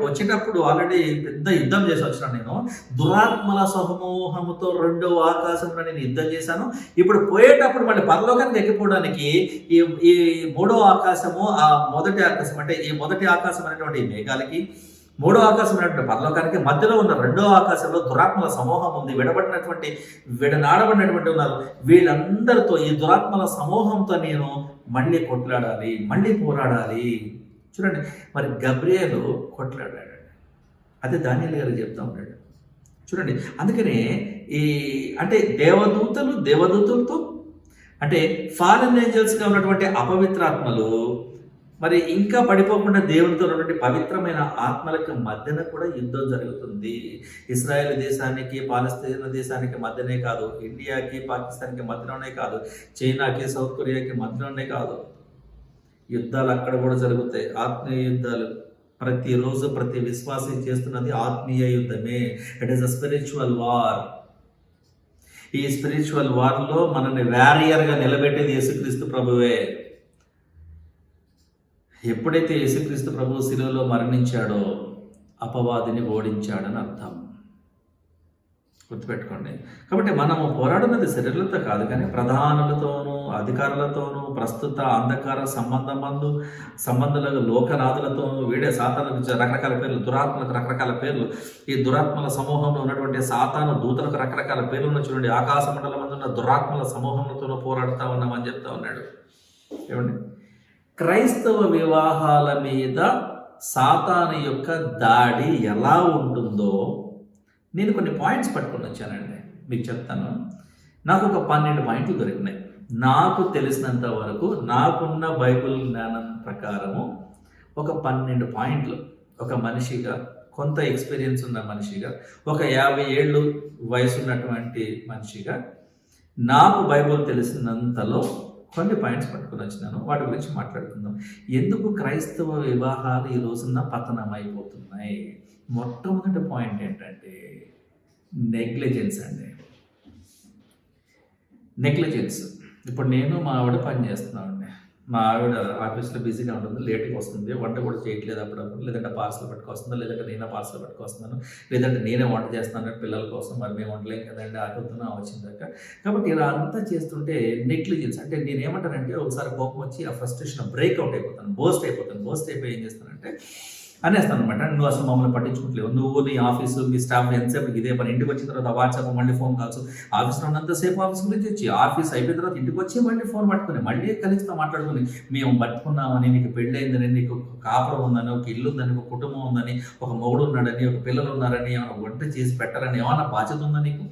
వచ్చేటప్పుడు ఆల్రెడీ పెద్ద యుద్ధం చేసి వచ్చినాను. నేను దురాత్మల సమూహముతో రెండో ఆకాశంలో నేను యుద్ధం చేశాను. ఇప్పుడు పోయేటప్పుడు మళ్ళీ పరలోకానికి ఎక్కిపోవడానికి ఈ మూడో ఆకాశము, ఆ మొదటి ఆకాశం అంటే ఈ మొదటి ఆకాశం అనేటువంటి మేఘాలకి, మూడో ఆకాశం అనేటువంటి పరలోకానికి మధ్యలో ఉన్న రెండో ఆకాశంలో దురాత్మల సమూహం ఉంది, విడనాడబడినటువంటి ఉన్నారు. వీళ్ళందరితో, ఈ దురాత్మల సమూహంతో నేను మళ్ళీ కొట్లాడాలి, మళ్ళీ పోరాడాలి. చూడండి, మరి గబ్రియేలు కొట్లాడాడు, అదే దానియేలు గారు చెప్తా ఉన్నాడు. చూడండి, అందుకనే అంటే దేవదూతలతో అంటే ఫారెన్ ఏంజల్స్గా ఉన్నటువంటి అపవిత్రాత్మలు, మరి ఇంకా పడిపోకుండా దేవునితో ఉన్నటువంటి పవిత్రమైన ఆత్మలకు మధ్యన కూడా యుద్ధం జరుగుతుంది. ఇస్రాయేల్ దేశానికి, పాలస్తీనా దేశానికి మధ్యనే కాదు, ఇండియాకి పాకిస్తాన్కి మధ్యలోనే కాదు, చైనాకి సౌత్ కొరియాకి మధ్యలోనే కాదు, యుద్ధాలు అక్కడ కూడా జరుగుతాయి, ఆత్మీయ యుద్ధాలు. ప్రతిరోజు ప్రతి విశ్వాసి చేస్తున్నది ఆత్మీయ యుద్ధమే. It is a spiritual war. ఈ స్పిరిచువల్ వార్లో మనల్ని వారియర్గా నిలబెట్టేది యేసుక్రీస్తు ప్రభువే. ఎప్పుడైతే యేసుక్రీస్తు ప్రభువు శిలువలో మరణించాడో అపవాదిని ఓడించాడని అర్థం, గుర్తుపెట్టుకోండి. కాబట్టి మనము పోరాడున్నది శరీరాలతో కాదు, కానీ ప్రధానులతోనూ, అధికారులతోనూ, ప్రస్తుత అంధకార సంబంధాలకు, లోకనాథులతోనూ, వీడే సాతానుకు రకరకాల పేర్లు, దురాత్మలకు రకరకాల పేర్లు, ఈ దురాత్మల సమూహంలో ఉన్నటువంటి సాతాను దూతలకు రకరకాల పేర్లను చూడండి. ఆకాశ మండలం ఉన్న దురాత్మల సమూహంతోనూ పోరాడుతూ ఉన్నామని చెప్తా ఉన్నాడు. ఏమండి, క్రైస్తవ వివాహాల మీద సాతాను యొక్క దాడి ఎలా ఉంటుందో నేను కొన్ని పాయింట్స్ పట్టుకొని వచ్చానండి, మీకు చెప్తాను. నాకు ఒక 12 పాయింట్లు దొరికినాయి. నాకు తెలిసినంత వరకు, నాకున్న బైబిల్ జ్ఞానం ప్రకారము ఒక 12 పాయింట్లు, ఒక మనిషిగా, కొంత ఎక్స్పీరియన్స్ ఉన్న మనిషిగా, ఒక 50 ఏళ్ళు వయసు ఉన్నటువంటి మనిషిగా, నాకు బైబిల్ తెలిసినంతలో కొన్ని పాయింట్స్ పట్టుకొని వచ్చినాను. వాటి గురించి మాట్లాడుకుందాం. ఎందుకు క్రైస్తవ వివాహాలు ఈ రోజున పతనం అయిపోతున్నాయి? మొట్టమొదటి పాయింట్ ఏంటంటే నెగ్లిజెన్స్ అండి. నెగ్లిజెన్స్. ఇప్పుడు నేను మా ఆవిడ పని చేస్తున్నామండి. మా ఆవిడ ఆఫీస్లో బిజీగా ఉంటుంది, లేట్గా వస్తుంది, వంట కూడా చేయట్లేదు అప్పుడప్పుడు, లేదంటే పార్సల్ పట్టుకొస్తుందా, లేదంటే నేనే పార్సల్ పట్టుకొస్తున్నాను, లేదంటే నేనే వంట చేస్తున్నాను పిల్లల కోసం. మరి మేము వంటలేం కదండి, ఆగుతున్నాం వచ్చిందాక. కాబట్టి ఇలా అంతా చేస్తుంటే నెగ్లిజెన్స్ అంటే నేనేమంటానంటే, ఒకసారి కోపం వచ్చి ఆ ఫ్రస్ట్రేషన్ బ్రేక్అవుట్ అయిపోతాను, బోస్ట్ అయిపోయి ఏం చేస్తానంటే అనేస్తాను అనమాట. నువ్వు అసలు మమ్మల్ని పట్టించుకోవట్లేవు, నువ్వు నీ ఆఫీసు, మీ స్టాఫ్ ఎంతసేపు ఇదే పని, ఇంటికి వచ్చిన తర్వాత వాట్సాప్, మళ్ళీ ఫోన్ కాల్స్, ఆఫీస్లో ఉన్నంతసేపు ఆఫీస్ గురించి వచ్చి, ఆఫీస్ అయిపోయిన తర్వాత ఇంటికి వచ్చి మళ్ళీ ఫోన్ పట్టుకుని, మళ్ళీ కలిసితో మాట్లాడుకుని, మేము పట్టుకున్నామని, నీకు పెళ్ళయిందని, నీకు కాపురం ఉందని, ఒక ఇల్లు ఉందని, ఒక కుటుంబం ఉందని, ఒక మొగుడు ఉన్నాడని, ఒక పిల్లలు ఉన్నారని, ఏమైనా వంట చేసి పెట్టారని, ఏమైనా బాధ్యత ఉందా నీకు?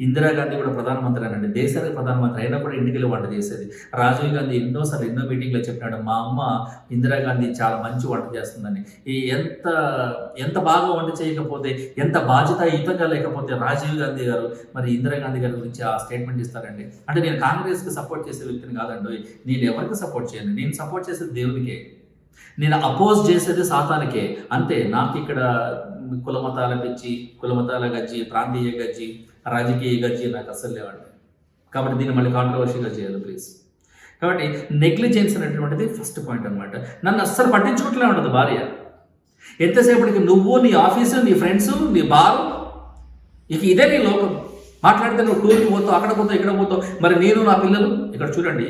ఇందిరాగాంధీ కూడా ప్రధానమంత్రి అనండి, దేశానికి ప్రధానమంత్రి అయినా కూడా ఇంటికి వెళ్ళి వంట చేసేది. రాజీవ్ గాంధీ ఎన్నోసార్లు ఎన్నో మీటింగ్లో చెప్పినాడు, మా అమ్మ ఇందిరాగాంధీ చాలా మంచి వంట చేస్తుందని. ఎంత బాగా వంట చేయకపోతే, ఎంత బాధ్యతాయుతంగా లేకపోతే రాజీవ్ గాంధీ గారు మరి ఇందిరాగాంధీ గారి గురించి ఆ స్టేట్మెంట్ ఇస్తారండి. అంటే నేను కాంగ్రెస్కి సపోర్ట్ చేసే వ్యక్తిని కాదండి, నేను ఎవరికి సపోర్ట్ చేయను, నేను సపోర్ట్ చేసేది దేవునికే, నేను అపోజ్ చేసేది సాతానికే. అంతే. నాకు ఇక్కడ కులమతాల పిచ్చి, కులమతాల గజ్జి, ప్రాంతీయ గజ్జి, రాజకీయ గజ్జి నాకు అస్సలు లేవండి. కాబట్టి దీన్ని మళ్ళీ కాంట్రవర్షీగా చేయాలి ప్లీజ్. కాబట్టి నెగ్లిజెన్స్ అనేటువంటిది ఫస్ట్ పాయింట్ అనమాట. నన్ను అస్సలు పట్టించుకోవట్లే ఉండదు భార్య. ఎంతసేపటికి నువ్వు, నీ ఆఫీసు, నీ ఫ్రెండ్స్, నీ బారు, ఇక ఇదే నీ లోకం. మాట్లాడితే నువ్వు టూర్కి పోతావు, అక్కడ పోతావు, ఇక్కడ పోతావు. మరి నేను నా పిల్లలు, ఇక్కడ చూడండి,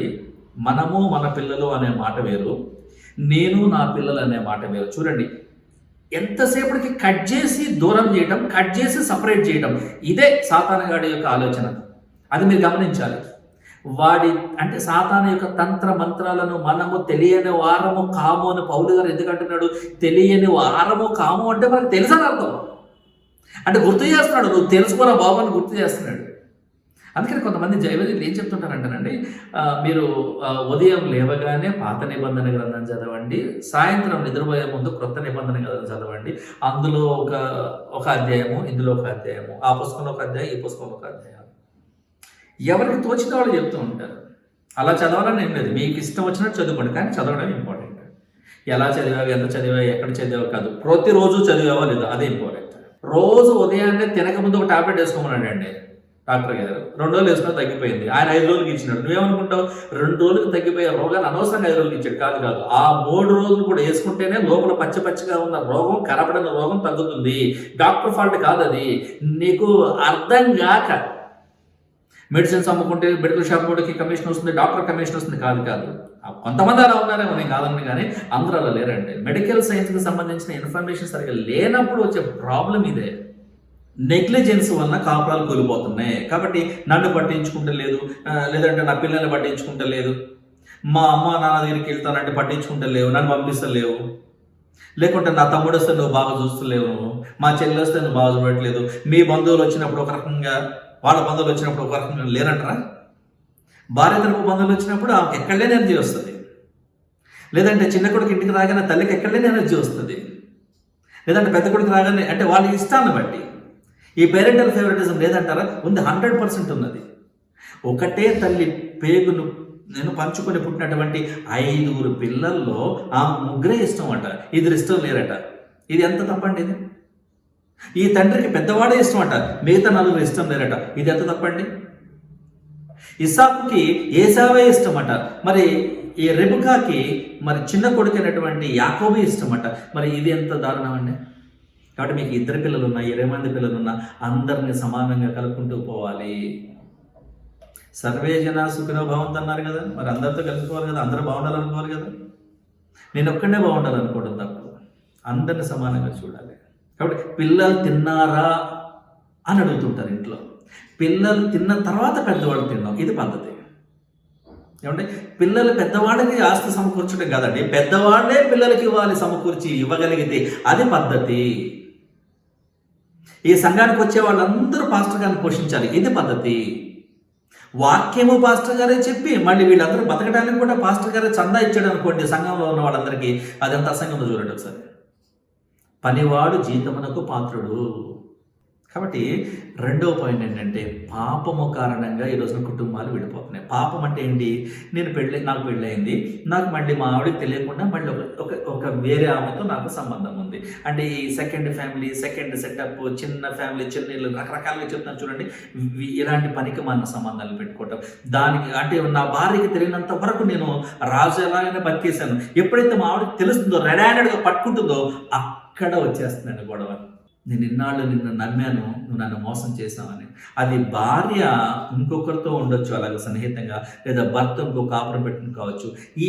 మనము మన పిల్లలు అనే మాట వేరు, నేను నా పిల్లలు అనే మాట వేరు. చూడండి, ఎంతసేపటికి కట్ చేసి దూరం చేయడం, కట్ చేసి సపరేట్ చేయడం, ఇదే సాతానుగాడి యొక్క ఆలోచన. అది మీరు గమనించాలి. వాడి అంటే సాతాను యొక్క తంత్ర మంత్రాలను మనము తెలియని వారము కాము అని పౌలు గారు ఎందుకంటున్నాడు? తెలియని వారము కాము అంటే మనకు తెలుసని అర్థం. అంటే గుర్తు చేస్తున్నాడు, నువ్వు తెలుసుకోరా బాబు అని గుర్తు చేస్తున్నాడు. అందుకని కొంతమంది జైవజీలు ఏం చెప్తుంటారంటేనండి, మీరు ఉదయం లేవగానే పాత నిబంధన గ్రంథం చదవండి, సాయంత్రం నిద్రపోయే ముందు క్రొత్త నిబంధన గ్రంథం చదవండి. అందులో ఒక అధ్యాయము, ఇందులో ఒక అధ్యాయము, ఆ పుస్తకంలో ఒక అధ్యాయం, ఈ పుస్తకంలో ఒక అధ్యాయం. ఎవరికి తోచిన వాళ్ళు చెప్తూ ఉంటారు. అలా చదవాలని ఏం లేదు, మీకు ఇష్టం వచ్చినట్టు చదువుకోండి, కానీ చదవడం ఇంపార్టెంట్. ఎలా చదివావు, ఎంత చదివావు, ఎక్కడ చదివావు కాదు, ప్రతిరోజు చదివావా లేదా, అదే ఇంపార్టెంట్. రోజు ఉదయాన్నే తినకముందు ఒక టాబ్లెట్ వేసుకోమన్నాడండి డాక్టర్ గారు. 2 రోజులు వేసుకుని తగ్గిపోయింది. ఆయన 5 రోజులకి ఇచ్చినాడు. నువ్వేమనుకుంటావు? 2 రోజులకు తగ్గిపోయే రోగాన్ని అనవసరంగా 5 రోజులకి ఇచ్చాడు. కాదు, ఆ 3 రోజులు కూడా వేసుకుంటేనే లోపల పచ్చిగా ఉన్న రోగం, కనపడిన రోగం తగ్గుతుంది. డాక్టర్ ఫాల్ట్ కాదు అది. నీకు అర్థం కాక మెడిసిన్స్ అమ్ముకుంటే మెడికల్ షాప్ కూడా కమిషన్ వస్తుంది, డాక్టర్ కమిషన్ వస్తుంది. కాదు. కొంతమంది అలా ఉన్నారేమో, నేను కాదని, కానీ అందరూ అలా లేరండి. మెడికల్ సైన్స్కి సంబంధించిన ఇన్ఫర్మేషన్ సరిగ్గా లేనప్పుడు వచ్చే ప్రాబ్లం ఇదే. నెగ్లిజెన్స్ వలన కాపురాలు కూలిపోతున్నాయి. కాబట్టి నన్ను పట్టించుకుంటలేదు, లేదంటే నా పిల్లల్ని పట్టించుకుంటలేదు, మా అమ్మ నాన్న దగ్గరికి వెళ్తానంటే పట్టించుకుంటలేవు, నన్ను పంపిస్తలేవు, లేకుంటే నా తమ్ముడు వస్తే నువ్వు బాగా చూస్తలేవు, మా చెల్లి వస్తే నువ్వు బాగా చూడట్లేదు, మీ బంధువులు వచ్చినప్పుడు ఒక రకంగా, వాళ్ళ బంధువులు వచ్చినప్పుడు ఒక రకంగా లేరంటారా? భార్య తరపు బంధువులు వచ్చినప్పుడు ఆమెకు ఎక్కడలేని ఎనర్జీ వస్తుంది, లేదంటే చిన్న కొడుకు ఇంటికి రాగానే తల్లికి ఎక్కడలేని ఎనర్జీ వస్తుంది, లేదంటే పెద్ద కొడుకు రాగానే, అంటే వాళ్ళ ఇష్టాన్ని బట్టి. ఈ పేరెంటల్ ఫేవరెటిజం లేదంటారా? ఉంది, 100% ఉన్నది. ఒకటే తల్లి పేగును నేను పంచుకొని పుట్టినటువంటి 5 పిల్లల్లో ఆ 3 ఇష్టం అంట, 2 ఇష్టం లేరట. ఇది ఎంత తప్పండి? ఇది ఈ తండ్రికి పెద్దవాడే ఇష్టం అంట, మిగతా 4 ఇష్టం లేరట. ఇది ఎంత తప్పండి? ఇస్సాకుకి ఏసావే ఇష్టం అంట, మరి ఈ రెబెకాకి మరి చిన్న కొడుకైనటువంటి యాకోబే ఇష్టం అంట. మరి ఇది ఎంత దారుణం అండి? కాబట్టి మీకు 2 పిల్లలు ఉన్నా, 20 మంది పిల్లలు ఉన్నా, అందరినీ సమానంగా కలుపుకుంటూ పోవాలి. సర్వే జన సుఖినో భవంతు అన్నారు కదా, మరి అందరితో కలుపుకోవాలి కదా, అందరూ బాగుండాలనుకోవాలి కదా. నేను ఒక్కడే బాగుండాలనుకోవడం తప్పు, అందరిని సమానంగా చూడాలి. కాబట్టి పిల్లలు తిన్నారా అని అడుగుతుంటారు ఇంట్లో. పిల్లలు తిన్న తర్వాత పెద్దవాళ్ళు తిన్నాం, ఇది పద్ధతి. ఏమంటే పిల్లలు పెద్దవాడికి ఆస్తి సమకూర్చడం కాదండి, పెద్దవాళ్ళే పిల్లలకి ఇవ్వాలి, సమకూర్చి ఇవ్వగలిగితే అది పద్ధతి. ఈ సంఘానికి వచ్చే వాళ్ళందరూ పాస్టర్ గారిని పోషించాలి, ఇది పద్ధతి. వాక్యము పాస్టర్ గారే చెప్పి మళ్ళీ వీళ్ళందరూ బతకడానికి కూడా పాస్టర్ గారే చందా ఇచ్చాడు అనుకోండి సంఘంలో ఉన్న వాళ్ళందరికీ, అదంతా అసంగంలో చూడండి ఒకసారి. పనివాడు జీతమునకు పాత్రుడు. కాబట్టి 2వ పాయింట్ ఏంటంటే, పాపము కారణంగా ఈ రోజున కుటుంబాలు విడిపోతున్నాయి. పాపం అంటే ఏంటి? నాకు పెళ్ళయింది, నాకు మళ్ళీ మా ఆవిడకి తెలియకుండా మళ్ళీ ఒక వేరే ఆమెతో నాకు సంబంధం ఉంది. అంటే ఈ సెకండ్ ఫ్యామిలీ, సెకండ్ సెటప్, చిన్న ఫ్యామిలీ, చిన్న ఇల్లు, రకరకాలుగా చెప్తాను చూడండి. ఇలాంటి పనికి మన సంబంధాలు పెట్టుకోవటం, దానికి అంటే నా భార్యకి తెలియనంత వరకు నేను రాజు ఎలాగైనా బతికేశాను. ఎప్పుడైతే మా ఆవిడకి తెలుస్తుందో, రెడాడెడ్గా పట్టుకుంటుందో, అక్కడ వచ్చేస్తుందండి గొడవ. నేను ఇన్నాళ్ళు నిన్ను నమ్మాను, నువ్వు నన్ను మోసం చేసావని. అది భార్య ఇంకొకరితో ఉండొచ్చు అలాగే సన్నిహితంగా, లేదా భర్త ఇంకో కాపురం పెట్టుకుని కావచ్చు. ఈ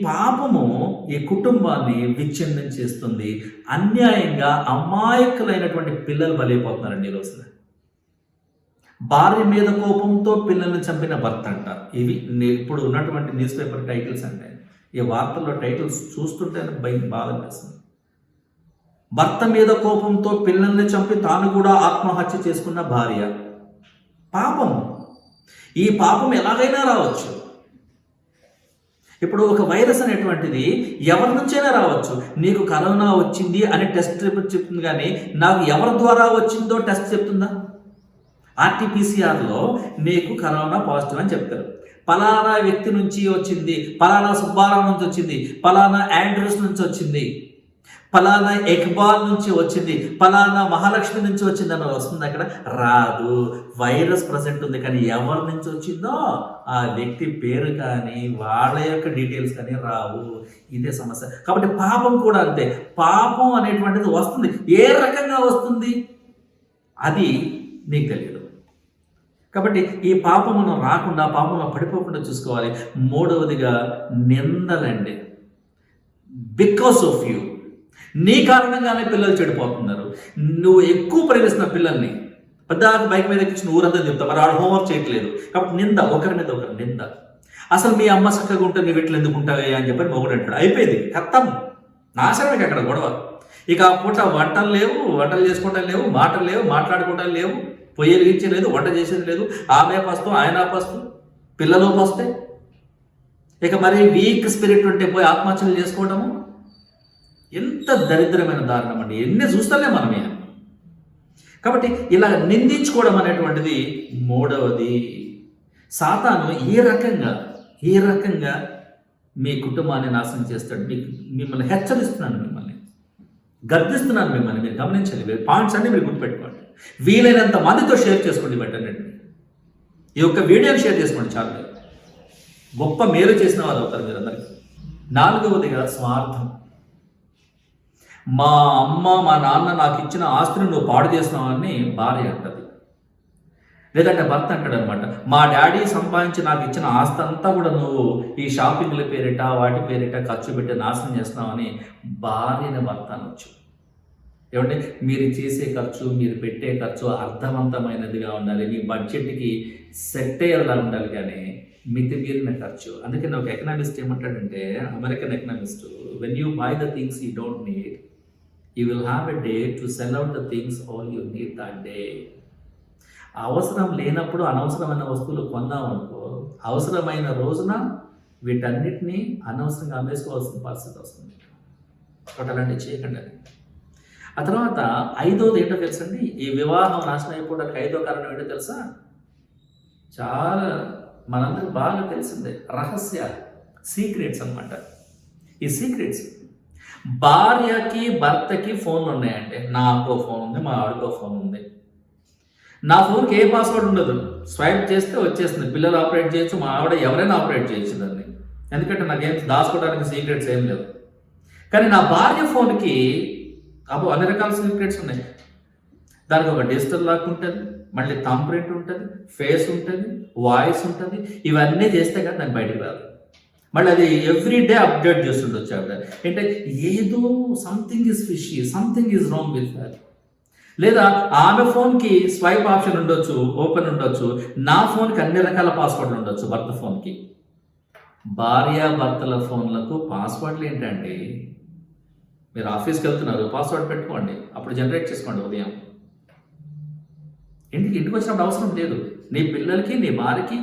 పాపము ఈ కుటుంబాన్ని విచ్ఛిన్నం చేస్తుంది. అన్యాయంగా అమాయకులైనటువంటి పిల్లలు బలైపోతున్నారండి ఈ రోజున. భార్య మీద కోపంతో పిల్లల్ని చంపిన భర్త అంట. ఇవి ఇప్పుడు ఉన్నటువంటి న్యూస్ పేపర్ టైటిల్స్ అంటే. ఈ వార్తల్లో టైటిల్స్ చూస్తుంటే బాధ అనిపిస్తుంది. భర్త మీద కోపంతో పిల్లల్ని చంపి తాను కూడా ఆత్మహత్య చేసుకున్న భార్య. పాపం. ఈ పాపం ఎలాగైనా రావచ్చు. ఇప్పుడు ఒక వైరస్ అనేటువంటిది ఎవరి నుంచైనా రావచ్చు. నీకు కరోనా వచ్చింది అని టెస్ట్ చెప్తుంది, కానీ నాకు ఎవరి ద్వారా వచ్చిందో టెస్ట్ చెప్తుందా? RT-PCR నీకు కరోనా పాజిటివ్ అని చెప్తారు. పలానా వ్యక్తి నుంచి వచ్చింది, పలానా సుబ్బారావు నుంచి వచ్చింది, పలానా యాండ్రూస్ నుంచి వచ్చింది, ఫలానా ఎక్బాల్ నుంచి వచ్చింది, ఫలానా మహాలక్ష్మి నుంచి వచ్చింది అని వస్తుంది అక్కడ? రాదు. వైరస్ ప్రజెంట్ ఉంది, కానీ ఎవరి నుంచి వచ్చిందో ఆ వ్యక్తి పేరు కానీ వాళ్ళ యొక్క డీటెయిల్స్ కానీ రావు. ఇదే సమస్య. కాబట్టి పాపం కూడా అంతే. పాపం అనేటువంటిది వస్తుంది. ఏ రకంగా వస్తుంది అది నీకు తెలియదు. కాబట్టి ఈ పాపం మనం రాకుండా, పాపంలో పడిపోకుండా చూసుకోవాలి. మూడవదిగా నిందలండి. బికాస్ ఆఫ్ యూ, నీ కారణంగానే పిల్లలు చెడిపోతున్నారు. నువ్వు ఎక్కువ ప్రేమిస్తున్న పిల్లల్ని పెద్దాక బైక్ మీద ఎక్కించిన ఊరంతా చెప్తావు, మరి వాడు హోంవర్క్ చేయట్లేదు కాబట్టి నింద, ఒకరి మీద ఒకరి నింద. అసలు మీ అమ్మ చక్కగా ఉంటే నువ్వు ఇట్లా ఎందుకు ఉంటావే అని చెప్పి మొగుడు అంటాడు. అయిపోయింది, కత్తం, నాశనమే అక్కడ గొడవ. ఇక ఆ పూట వంటలు లేవు, వంటలు చేసుకోవటం లేవు, మాటలు లేవు, మాట్లాడుకోవటం లేవు, పొయ్యి వెలిగించేది లేదు, వంట చేసేది లేదు. ఆమె పస్తు, ఆయన పస్తు, పిల్లలు పస్తే. ఇక మరి వీక్ స్పిరిట్ ఉంటే పోయి ఆత్మహత్యలు చేసుకోవడము ఎంత దరిద్రమైన దారుణం అండి. ఎన్ని చూస్తలే మనమే. కాబట్టి ఇలా నిందించుకోవడం అనేటువంటిది మూడవది. సాతాను ఈ రకంగా మీ కుటుంబాన్ని నాశనం చేస్తాడు. మిమ్మల్ని హెచ్చరిస్తున్నాను, మిమ్మల్ని గర్దిస్తున్నాను, మిమ్మల్ని మీరు గమనించాలి. పాయింట్స్ అన్ని మీరు గుర్తుపెట్టుకోండి. వీలైనంత మందితో షేర్ చేసుకోండి. వెంటనేంటి ఈ యొక్క వీడియోని షేర్ చేసుకోండి, చాలు. గొప్ప మేలు చేసిన వాళ్ళు అవుతారు మీరందరికీ. నాలుగవదిగా స్వార్థం. మా అమ్మ మా నాన్న నాకు ఇచ్చిన ఆస్తిని నువ్వు పాడు చేస్తున్నావని భార్య అంటది. లేదంటే భర్త అంటాడు అనమాట, మా డాడీ సంపాదించి నాకు ఇచ్చిన ఆస్తి అంతా కూడా నువ్వు ఈ షాపింగ్ల పేరిట వాటి పేరిట ఖర్చు పెట్టి నాశనం చేస్తున్నావని భార్యని భర్త అనొచ్చు. ఏమంటే మీరు చేసే ఖర్చు, మీరు పెట్టే ఖర్చు అర్థవంతమైనదిగా ఉండాలి, మీ బడ్జెట్కి సెట్ అయ్యేలా ఉండాలి, కానీ మితిమీరిన ఖర్చు. అందుకని ఒక ఎకనామిస్ట్ ఏమంటాడంటే, American economist, when you by the things you don't need, you will have a day to cell out the things all you need that day. అవసరం లేనప్పుడు అనవసరమైన వస్తువులు కొందామనుకో, అవసరమైన రోజున వీటన్నిటినీ అనవసరంగా అమ్మేసుకోవాల్సిన పరిస్థితి వస్తుంది. కాబట్టి అలాంటివి చేయకండి. ఆ తర్వాత ఐదోది ఏంటో తెలుసండి, ఈ వివాహం నాశనం అయిపోవడానికి ఐదో కారణం ఏంటో తెలుసా? చాలా మనందరికి బాగా తెలిసిందే, రహస్యాలు, సీక్రెట్స్ అనమాట. ఈ సీక్రెట్స్, భార్యకి భర్తకి ఫోన్లు ఉన్నాయంటే, నాకో ఫోన్ ఉంది, మా ఆవిడకో ఫోన్ ఉంది. నా ఫోన్కి ఏ పాస్వర్డ్ ఉండదు, స్వైప్ చేస్తే వచ్చేస్తుంది. పిల్లలు ఆపరేట్ చేయొచ్చు, మా ఆవిడ ఎవరైనా ఆపరేట్ చేయొచ్చు దాన్ని, ఎందుకంటే నాకేం దాచుకోవడానికి సీక్రెట్స్ ఏం లేవు. కానీ నా భార్య ఫోన్కి అన్ని రకాల సీక్రెట్స్ ఉన్నాయి. దానికి ఒక డిజిటల్ లాక్ ఉంటుంది, మళ్ళీ థంబ్ ప్రింట్ ఉంటుంది, ఫేస్ ఉంటుంది, వాయిస్ ఉంటుంది. ఇవన్నీ చేస్తే కానీ దాన్ని బయటకు రాదు. మళ్ళీ అది ఎవ్రీడే అప్డేట్ చేస్తుండొచ్చు ఆవిడ. అంటే ఏదో something is fishy, something is wrong with that. లేదా ఆమె ఫోన్కి స్వైప్ ఆప్షన్ ఉండొచ్చు, ఓపెన్ ఉండొచ్చు, నా ఫోన్కి అన్ని రకాల పాస్వర్డ్లు ఉండొచ్చు, భర్త ఫోన్కి. భార్యాభర్తల ఫోన్లకు పాస్వర్డ్లు ఏంటంటే, మీరు ఆఫీస్కి వెళ్తున్నారు, పాస్వర్డ్ పెట్టుకోండి, అప్పుడు జనరేట్ చేసుకోండి ఉదయం. ఇంటికి వచ్చినప్పుడు అవసరం లేదు. నీ పిల్లలకి, నీ భార్యకి,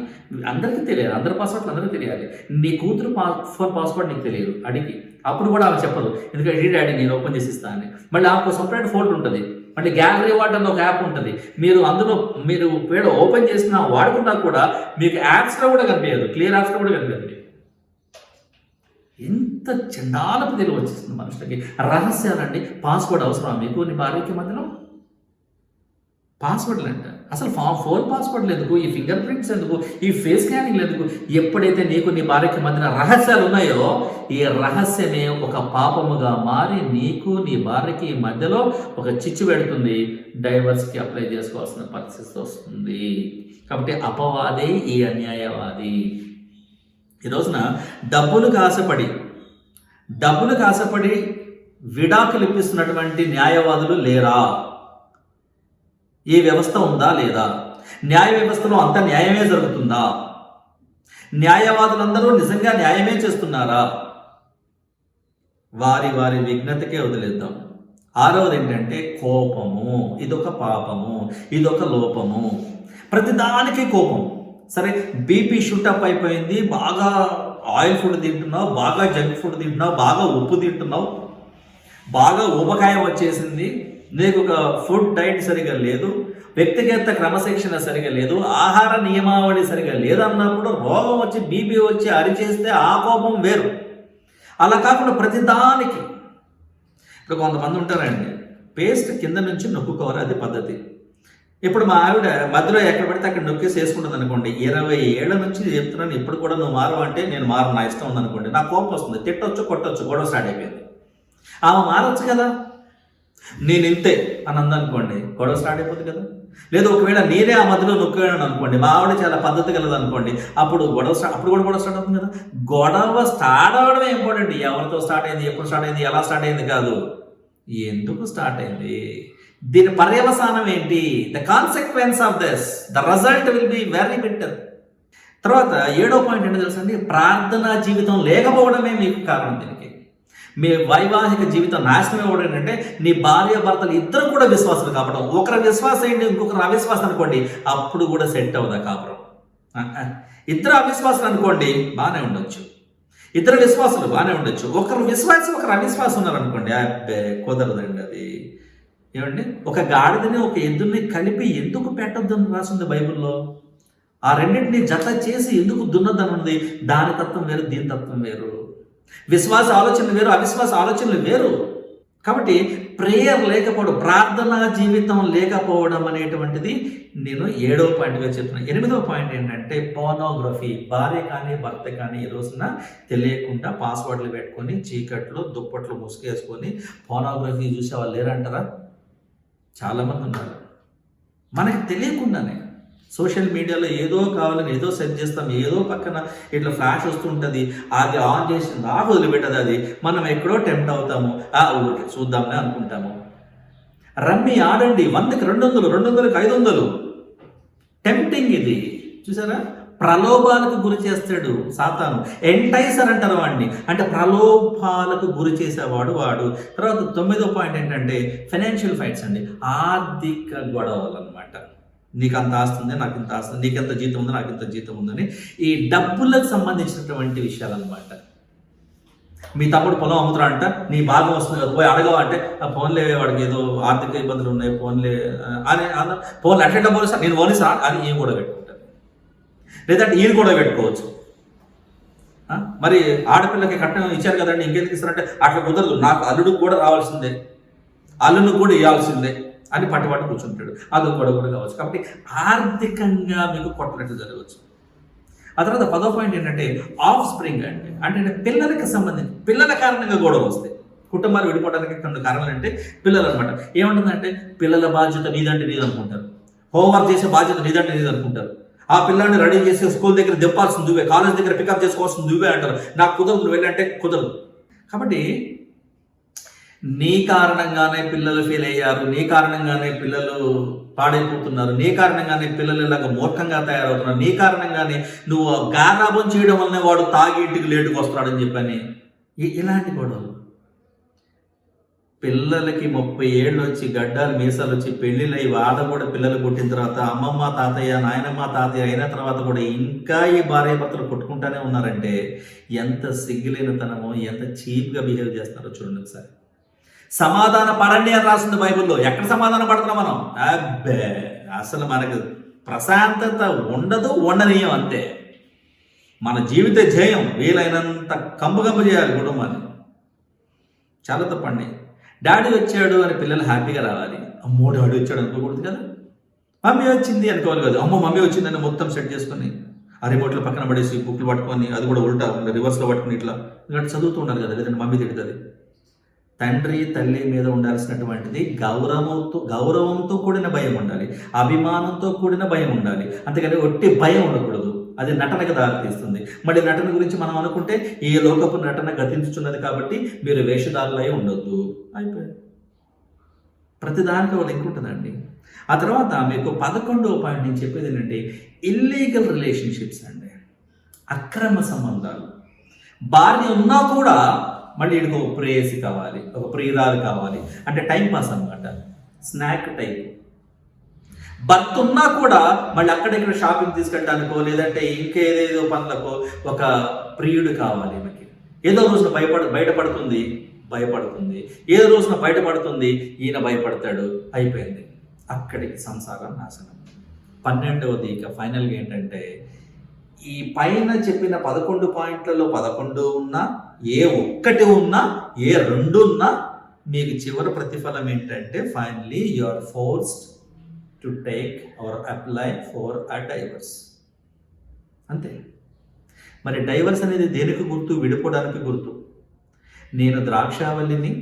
అందరికీ తెలియాలి, అందరి పాస్వర్డ్లు అందరికీ తెలియాలి. నీ కూతురు ఫోన్ పాస్వర్డ్ నీకు తెలియదు, అడిగి అప్పుడు కూడా ఆమె చెప్పదు, ఎందుకంటే డాడీ నేను ఓపెన్ చేసి ఇస్తాను అని. మళ్ళీ ఆమెకు సపరేట్ ఫోల్డర్ ఉంటుంది, మళ్ళీ గ్యాలరీ వాట్ అని ఒక యాప్ ఉంటుంది. మీరు అందులో మీరు పేడ ఓపెన్ చేసిన వాడుకున్నా కూడా మీకు యాప్స్లో కూడా కనిపించదు, క్లియర్ యాప్స్లో కూడా కనిపించదు. ఎంత చండాలపు తెలివి వచ్చేస్తుంది మనుషులకి. రహస్యాలండి. పాస్వర్డ్ అవసరం మీకు నీ భార్యకి మధ్యలో? పాస్వర్డ్లు అంట. అసలు ఫోన్ పాస్వర్డ్లు ఎందుకు, ఈ ఫింగర్ ప్రింట్స్ ఎందుకు, ఈ ఫేస్ స్కానింగ్ ఎందుకు? ఎప్పుడైతే నీకు నీ భార్యకి మధ్యన రహస్యాలు ఉన్నాయో, ఈ రహస్యమే ఒక పాపముగా మారి నీకు నీ భార్యకి మధ్యలో ఒక చిచ్చు పెడుతుంది. డైవర్స్కి అప్లై చేసుకోవాల్సిన పరిస్థితి వస్తుంది. కాబట్టి అపవాదే ఈ అన్యాయవాది. ఈ రోజున డబ్బులకు ఆశపడి విడాకులు ఇప్పిస్తున్నటువంటి న్యాయవాదులు లేరా? ఈ వ్యవస్థ ఉందా లేదా? న్యాయ వ్యవస్థలో అంత న్యాయమే జరుగుతుందా? న్యాయవాదులందరూ నిజంగా న్యాయమే చేస్తున్నారా? వారి విఘ్నతకే వదిలేద్దాం. ఆరవది ఏంటంటే కోపము. ఇదొక పాపము, ఇదొక లోపము. ప్రతిదానికి కోపం. సరే, బీపీ షూటప్ అయిపోయింది, బాగా ఆయిల్ ఫుడ్ తింటున్నావు, బాగా జంక్ ఫుడ్ తింటున్నావు, బాగా ఉప్పు తింటున్నావు, బాగా ఊబకాయం వచ్చేసింది, నీకు ఒక ఫుడ్ డైట్ సరిగా లేదు, వ్యక్తిగత క్రమశిక్షణ సరిగా లేదు, ఆహార నియమావళి సరిగా లేదన్నప్పుడు రోగం వచ్చి బీపీ వచ్చి అరిచేస్తే ఆ కోపం వేరు. అలా కాకుండా ప్రతిదానికి ఇప్పుడు కొంతమంది ఉంటారండి, పేస్ట్ కింద నుంచి నొక్కుకోవాలి, అది పద్ధతి. ఇప్పుడు మా ఆవిడ మధ్యలో ఎక్కడ పడితే అక్కడ నొక్కేసి వేసుకుంటుంది అనుకోండి. 20 ఏళ్ల నుంచి చెప్తున్నాను, ఇప్పుడు కూడా నువ్వు మారు అంటే నేను మారు, నా ఇష్టం ఉందనుకోండి. నాకు కోపం వస్తుంది, తిట్టొచ్చు, కొట్టొచ్చు, గొడవ స్టార్ట్ అయిపోయింది. ఆమె మారొచ్చు కదా, నేను ఇంతే అని అందనుకోండి, గొడవ స్టార్ట్ అయిపోతుంది కదా. లేదు ఒకవేళ నేనే ఆ మధ్యలో నొక్కాను అనుకోండి, మా ఆవిడ చాలా పద్ధతి కలదు అనుకోండి, అప్పుడు అప్పుడు కూడా గొడవ స్టార్ట్ అవుతుంది కదా. గొడవ స్టార్ట్ అవ్వడమే ఇంపార్టెంట్. ఎవరితో స్టార్ట్ అయింది, ఎప్పుడు స్టార్ట్ అయింది, ఎలా స్టార్ట్ అయింది కాదు, ఎందుకు స్టార్ట్ అయింది, దీని పర్యవసానం ఏంటి, the consequence of this, the result will be very better. తర్వాత 7వ పాయింట్ ఏంటో తెలుసండి, ప్రార్థనా జీవితం లేకపోవడమే మీకు కారణం. దీనికి మీ వైవాహిక జీవితం నాశనం ఇవ్వడం ఏంటంటే, నీ భార్య భర్తలు ఇద్దరు కూడా విశ్వాసాలు కావడం. ఒకరి విశ్వాసం ఏంటి, ఇంకొకరు అవిశ్వాసం అనుకోండి, అప్పుడు కూడా సెట్ అవుదా కాపురం. ఇద్దరు అవిశ్వాసాలు అనుకోండి, బాగానే ఉండొచ్చు. ఇద్దరు విశ్వాసాలు బాగానే ఉండొచ్చు. ఒకరు విశ్వాసం, ఒకరు అవిశ్వాసం ఉన్నారనుకోండి, అబ్బే కుదరదండి అది. ఏమండి, ఒక గాడిదని ఒక ఎద్దుని కలిపి ఎందుకు పెట్టొద్దని రాసింది బైబిల్లో. ఆ రెండింటిని జత చేసి ఎందుకు దున్నదని ఉంది. దాని తత్వం వేరు, దీని తత్వం వేరు. విశ్వాస ఆలోచనలు వేరు, అవిశ్వాస ఆలోచనలు వేరు. కాబట్టి ప్రేయర్ లేకపోవడం, ప్రార్థనా జీవితం లేకపోవడం అనేటువంటిది నేను 7వ పాయింట్గా చెప్తున్నాను. 8వ పాయింట్ ఏంటంటే పోర్నోగ్రఫీ. భార్య కానీ భర్త కానీ ఈ రోజున తెలియకుండా పాస్వర్డ్లు పెట్టుకొని చీకట్లో దుప్పట్లు ముసుగేసుకొని పోర్నోగ్రఫీ చూసే వాళ్ళు లేరంటారా? చాలామంది ఉన్నారు. మనకి తెలియకుండానే సోషల్ మీడియాలో ఏదో కావాలని ఏదో సెర్చ్ చేస్తాం, ఏదో పక్కన ఇట్లా ఫ్లాష్ వస్తుంటుంది, అది ఆన్ చేసింది దాకా వదిలిపెట్టదు. అది మనం ఎక్కడో టెంప్ట్ అవుతాము, ఊరికి చూద్దామని అనుకుంటాము. రమ్మి ఆడండి, 100కి 200, 200కి 500. టెంప్టింగ్ ఇది, చూసారా? ప్రలోభాలకు గురి చేస్తాడు సాతాను. ఎంటైసర్ అంటారు వాడిని, అంటే ప్రలోభాలకు గురి చేసేవాడు వాడు. తర్వాత 9వ పాయింట్ ఏంటంటే ఫైనాన్షియల్ ఫైట్స్ అండి, ఆర్థిక గొడవలు అనమాట. నీకు అంత ఆస్తుంది, నాకు ఇంత ఆస్తుంది, నీకెంత జీతం ఉంది, నాకు ఇంత జీతం ఉందని, ఈ డబ్బులకు సంబంధించినటువంటి విషయాలు అనమాట. మీ తమ్ముడు పొలం అమ్ముతున్నా అంట, నీ భాగం వస్తుంది కదా, పోయి అడగవా అంటే, ఆ ఫోన్లే వాడికి ఏదో ఆర్థిక ఇబ్బందులు ఉన్నాయి, ఫోన్లే అని ఫోన్లు అట్లా డబ్బులు సార్ నేను ఓని సార్ అని ఏం కూడా పెట్టుకుంటాను. లేదంటే ఈయన కూడా పెట్టుకోవచ్చు. మరి ఆడపిల్లకి కట్నం ఇచ్చారు కదండి, ఇంకెందుకు ఇస్తారంటే అట్లా కుదరదు, నాకు అల్లుడికి కూడా రావాల్సిందే, అల్లుడికి కూడా ఇవ్వాల్సిందే అని పట్టుబట్టు కూర్చుంటాడు. అది కూడా కావచ్చు. కాబట్టి ఆర్థికంగా మీకు కొట్టనట్టు జరగవచ్చు. ఆ తర్వాత 10వ పాయింట్ ఏంటంటే ఆఫ్ స్ప్రింగ్ అండి, అంటే పిల్లలకి సంబంధించి పిల్లల కారణంగా గొడవ వస్తాయి. కుటుంబాలు విడిపోవడానికి కొన్ని కారణాలు అంటే పిల్లలు అనమాట. ఏముంటుందంటే పిల్లల బాధ్యత నీదంటే నీదనుకుంటారు, హోంవర్క్ చేసే బాధ్యత నీదంటే నీదనుకుంటారు. ఆ పిల్లల్ని రెడీ చేసి స్కూల్ దగ్గర దింపాల్సింది నువ్వే, కాలేజ్ దగ్గర పికప్ చేసుకోవాల్సింది నువ్వే అంటారు. నాకు కుదరదు, వెళ్ళంటే కుదరదు. కాబట్టి నీ కారణంగానే పిల్లలు ఫెయిల్ అయ్యారు, నీ కారణంగానే పిల్లలు పాడైపోతున్నారు, నీ కారణంగానే పిల్లలు ఇలాగ మూర్ఖంగా తయారవుతున్నారు, నీ కారణంగానే నువ్వు గారాబం చేయడం వల్లనే వాడు తాగి ఇంటికి లేటుకు వస్తున్నాడని చెప్పని ఇలాంటి గొడవలు. పిల్లలకి 30 ఏళ్ళు వచ్చి గడ్డాలు మీసాలు వచ్చి పెళ్ళిళ్ళు అయ్యి వాడ కూడా పిల్లలు పుట్టిన తర్వాత అమ్మమ్మ తాతయ్య నాయనమ్మ తాతయ్య అయిన తర్వాత కూడా ఇంకా ఈ భార్య భర్తలు కొట్టుకుంటానే ఉన్నారంటే ఎంత సిగ్గులేనితనమో, ఎంత చీప్గా బిహేవ్ చేస్తున్నారో చూడండి ఒకసారి. సమాధాన పడండి అని రాసింది బైబిల్లో. ఎక్కడ సమాధానం పడుతున్నాం మనం? అబ్బే, అసలు మనకు ప్రశాంతత ఉండదు, ఉండనీయం అంతే. మన జీవిత ధ్యేయం వీలైనంత కంప చేయాలి కుటుంబాన్ని. చాలా తప్పండి. డాడీ వచ్చాడు అని పిల్లలు హ్యాపీగా రావాలి. అమ్మో డాడీ వచ్చాడు అనుకోకూడదు కదా. మమ్మీ వచ్చింది అనుకోవాలి కదా. అమ్మో మమ్మీ వచ్చిందని మొత్తం సెట్ చేసుకొని ఆ రిమోట్లో పక్కన పడేసి బుక్లు పట్టుకొని, అది కూడా ఉల్టా రివర్స్లో పట్టుకుని ఇట్లా ఎందుకంటే చదువుతూ ఉండాలి కదా, లేదంటే మమ్మీ తిడుతుంది. తండ్రి తల్లి మీద ఉండాల్సినటువంటిది గౌరవంతో కూడిన భయం ఉండాలి, అభిమానంతో కూడిన భయం ఉండాలి. అంతేకాని ఒట్టి భయం ఉండకూడదు. అది నటనకు దారితీస్తుంది. మళ్ళీ నటన గురించి మనం అనుకుంటే ఈ లోకపు నటన గతించుచున్నది కాబట్టి మీరు వేషధారులై ఉండొద్దు. అయిపోయింది. ప్రతిదానికి ఒక లింక్ ఉంటుందండి. ఆ తర్వాత మీకు 11వ పాయింట్ నేను చెప్పేది ఏంటంటే ఇల్లీగల్ రిలేషన్షిప్స్ అండి, అక్రమ సంబంధాలు. భార్య ఉన్నా కూడా మళ్ళీ వీడికి ఒక ప్రేయసి కావాలి, ఒక ప్రియురాలు కావాలి, అంటే టైంపాస్ అనమాట, స్నాక్ టైప్. భర్త ఉన్నా కూడా మళ్ళీ అక్కడిక్కడ షాపింగ్ తీసుకెళ్ళడానికో లేదంటే ఇంకేదేదో పనులకో ఒక ప్రియుడు కావాలి. మనకి ఏదో రోజున బయటపడుతుంది, ఏదో రోజున బయటపడుతుంది, ఈయన భయపడతాడు, అయిపోయింది. అక్కడికి సంసారం నాశనం. 12వది ఇక ఫైనల్గా ఏంటంటే ఈ పైన చెప్పిన 11 పాయింట్లలో 11 ఉన్నా, ఏ ఒక్కటి ఉన్నా, ఏ 2 ఉన్నా మీకు చివరి ప్రతిఫలం ఏంటంటే finally you are forced to take or apply for a divorce. అంతే. మరి డైవర్స్ అనేది దేనికి గుర్తు? విడిపోవడానికి గుర్తు. నేను ద్రాక్షావల్లిని,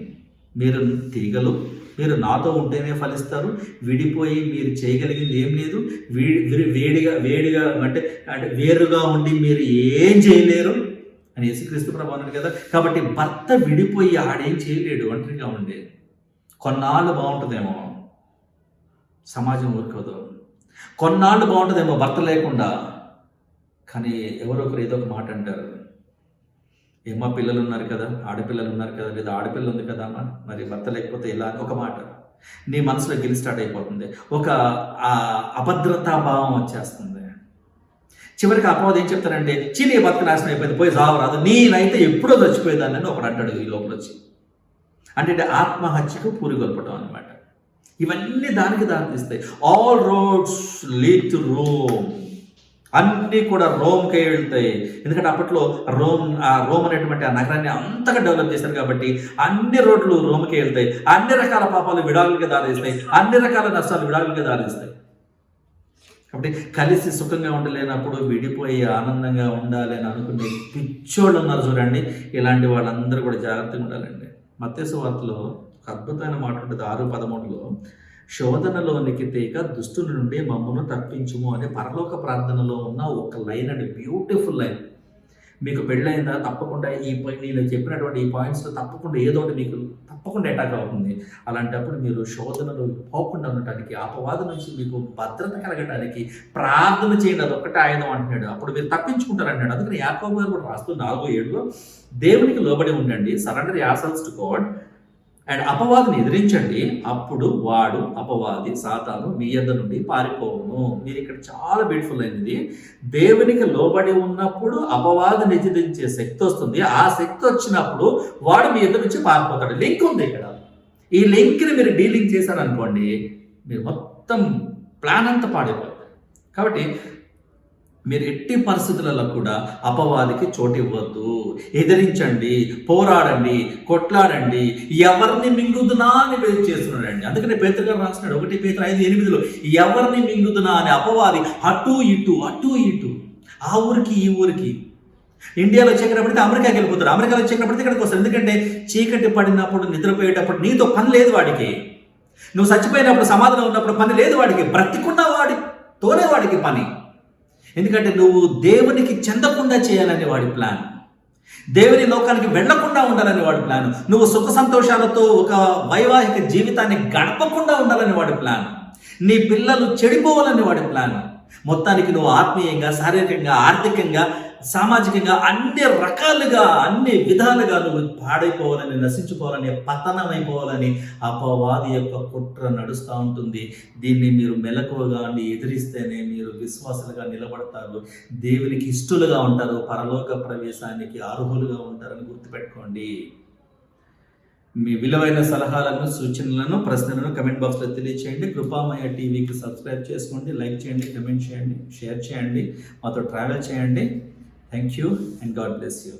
మీరు తీగలు, మీరు నాతో ఉంటేనే ఫలిస్తారు, విడిపోయి మీరు చేయగలిగింది ఏం లేదు, వేడిగా అంటే వేరుగా ఉండి మీరు ఏం చేయలేరు అని యేసుక్రీస్తు ప్రభువు అన్నాడు కదా. కాబట్టి భర్త విడిపోయి ఆడేం చేయలేడు, ఒంటరిగా ఉండే. కొన్నాళ్ళు బాగుంటుందేమో, సమాజం ఊరుకోదు. కొన్నాళ్ళు బాగుంటుందేమో భర్త లేకుండా, కానీ ఎవరో ఒకరు ఏదో ఒక మాట అంటారు, ఏమో పిల్లలు ఉన్నారు కదా, ఆడపిల్లలు ఉన్నారు కదా, లేదా ఆడపిల్ల ఉంది కదా అమ్మా, మరి భర్త లేకపోతే ఎలా అని ఒక మాట నీ మనసులో గిలి స్టార్ట్ అయిపోతుంది. ఒక అభద్రతా భావం వచ్చేస్తుంది. చివరికి అపవాదం ఏం చెప్తారంటే, నీ భర్త నాశనం అయిపోయింది, పోయి రాదు, నేనైతే ఎప్పుడో చచ్చిపోయేదాన్ని అని ఒకడు అంటాడు ఈ లోపల వచ్చి. అంటే ఆత్మహత్యకు పూరిగొల్పటం అనమాట. ఇవన్నీ దానికి దారితీస్తాయి. All roads lead to Rome. అన్నీ కూడా రోమ్కే వెళ్తాయి. ఎందుకంటే అప్పట్లో రోమ్ అనేటువంటి ఆ నగరాన్ని అంతగా డెవలప్ చేశారు కాబట్టి అన్ని రోడ్లు రోమ్కే వెళ్తాయి. అన్ని రకాల పాపాలు విడాకులకి దారిస్తాయి, అన్ని రకాల నష్టాలు విడాకులకి దారిస్తాయి. కాబట్టి కలిసి సుఖంగా ఉండలేనప్పుడు విడిపోయి ఆనందంగా ఉండాలి అని అనుకునే పిచ్చోళ్ళు ఉన్నారు చూడండి. ఇలాంటి వాళ్ళందరూ కూడా జాగ్రత్తగా ఉండాలండి. మత్తయి సువార్తలో ఒక అద్భుతమైన మాట ఉంటుంది 6:13లో, శోధనలోనికి తేక దుష్టుల నుండి మమ్మను తప్పించుము అనే పరలోక ప్రార్థనలో ఉన్న ఒక లైన్ అండి, బ్యూటిఫుల్ లైన్. మీకు పెళ్ళైందా, తప్పకుండా నేను చెప్పినటువంటి ఈ పాయింట్స్లో తప్పకుండా ఏదో ఒకటి మీకు తప్పకుండా అటాక్ అవుతుంది. అలాంటప్పుడు మీరు శోధనలో పోకుండా ఉండటానికి, అపవాదం నుంచి మీకు భద్రత కలగడానికి ప్రార్థన చేయండి. అది ఒక్కటే ఆయుధం అంటున్నాడు. అప్పుడు మీరు తప్పించుకుంటారంటాడు. అందుకని యాకోబు గారు కూడా రాస్తూ 4:7 దేవునికి లోబడి ఉండండి, సరెండర్ యువర్సెల్వ్స్ టు గాడ్, అండ్ అపవాదిని ఎదిరించండి, అప్పుడు వాడు అపవాది సాతాను మీ యొద్ద నుండి పారిపోవును. మీరు ఇక్కడ చాలా బ్యూటిఫుల్ అయింది. దేవునికి లోబడి ఉన్నప్పుడు అపవాదిని ఎదిరించే శక్తి వస్తుంది. ఆ శక్తి వచ్చినప్పుడు వాడు మీ యొద్ద నుంచి పారిపోతాడు. లింక్ ఉంది ఇక్కడ. ఈ లింక్ని మీరు డీలింగ్ చేశారనుకోండి, మీరు మొత్తం ప్లాన్ అంతా పాడైపోతుంది. కాబట్టి మీరు ఎట్టి పరిస్థితులలో కూడా అపవాదికి చోటు ఇవ్వద్దు. ఎదిరించండి, పోరాడండి, కొట్లాడండి, ఎవరిని మింగుదునా అని వెయిట్ చేస్తున్నాడండి. అందుకనే పేతురు గారు రాస్తున్నాడు 1 Peter 5:8 ఎవరిని మింగుదునా అని అపవాది అటు ఇటు ఆ ఊరికి ఈ ఊరికి. ఇండియాలో చీకటి పడితే అమెరికాకి వెళ్ళిపోతాడు, అమెరికాలో చీకటి పడితే ఇక్కడికి వస్తాడు. ఎందుకంటే చీకటి పడినప్పుడు, నిద్రపోయేటప్పుడు నీతో పని లేదు వాడికి. నువ్వు చచ్చిపోయినప్పుడు, సమాధిలో ఉన్నప్పుడు పని లేదు వాడికి. బ్రతికున్న వాడితోనే వాడికి పని. ఎందుకంటే నువ్వు దేవునికి చెందకుండా చేయాలని వాడి ప్లాన్, దేవుని లోకానికి వెళ్లకుండా ఉండాలని వాడి ప్లాన్, నువ్వు సుఖ సంతోషాలతో ఒక వైవాహిక జీవితాన్ని గడపకుండా ఉండాలని వాడి ప్లాన్, నీ పిల్లలు చెడిపోవాలని వాడి ప్లాన్. మొత్తానికి నువ్వు ఆత్మీయంగా, శారీరకంగా, ఆర్థికంగా, సామాజికంగా అన్ని రకాలుగా, అన్ని విధాలుగా నువ్వు పాడైపోవాలని, నశించుకోవాలని, పతనమైపోవాలని అపవాది యొక్క కుట్ర నడుస్తూ ఉంటుంది. దీన్ని మీరు మెలకువగా ఎదిరిస్తేనే మీరు విశ్వాసులుగా నిలబడతారు, దేవునికి ఇష్టలుగా ఉంటారు, పరలోక ప్రవేశానికి అర్హులుగా ఉంటారని గుర్తుపెట్టుకోండి. మీ విలువైన సలహాలను, సూచనలను, ప్రశ్నలను కమెంట్ బాక్స్లో తెలియచేయండి. కృపామయ టీవీకి సబ్స్క్రైబ్ చేసుకోండి, లైక్ చేయండి, కమెంట్ చేయండి, షేర్ చేయండి, మాతో ట్రావెల్ చేయండి. Thank you and God bless you.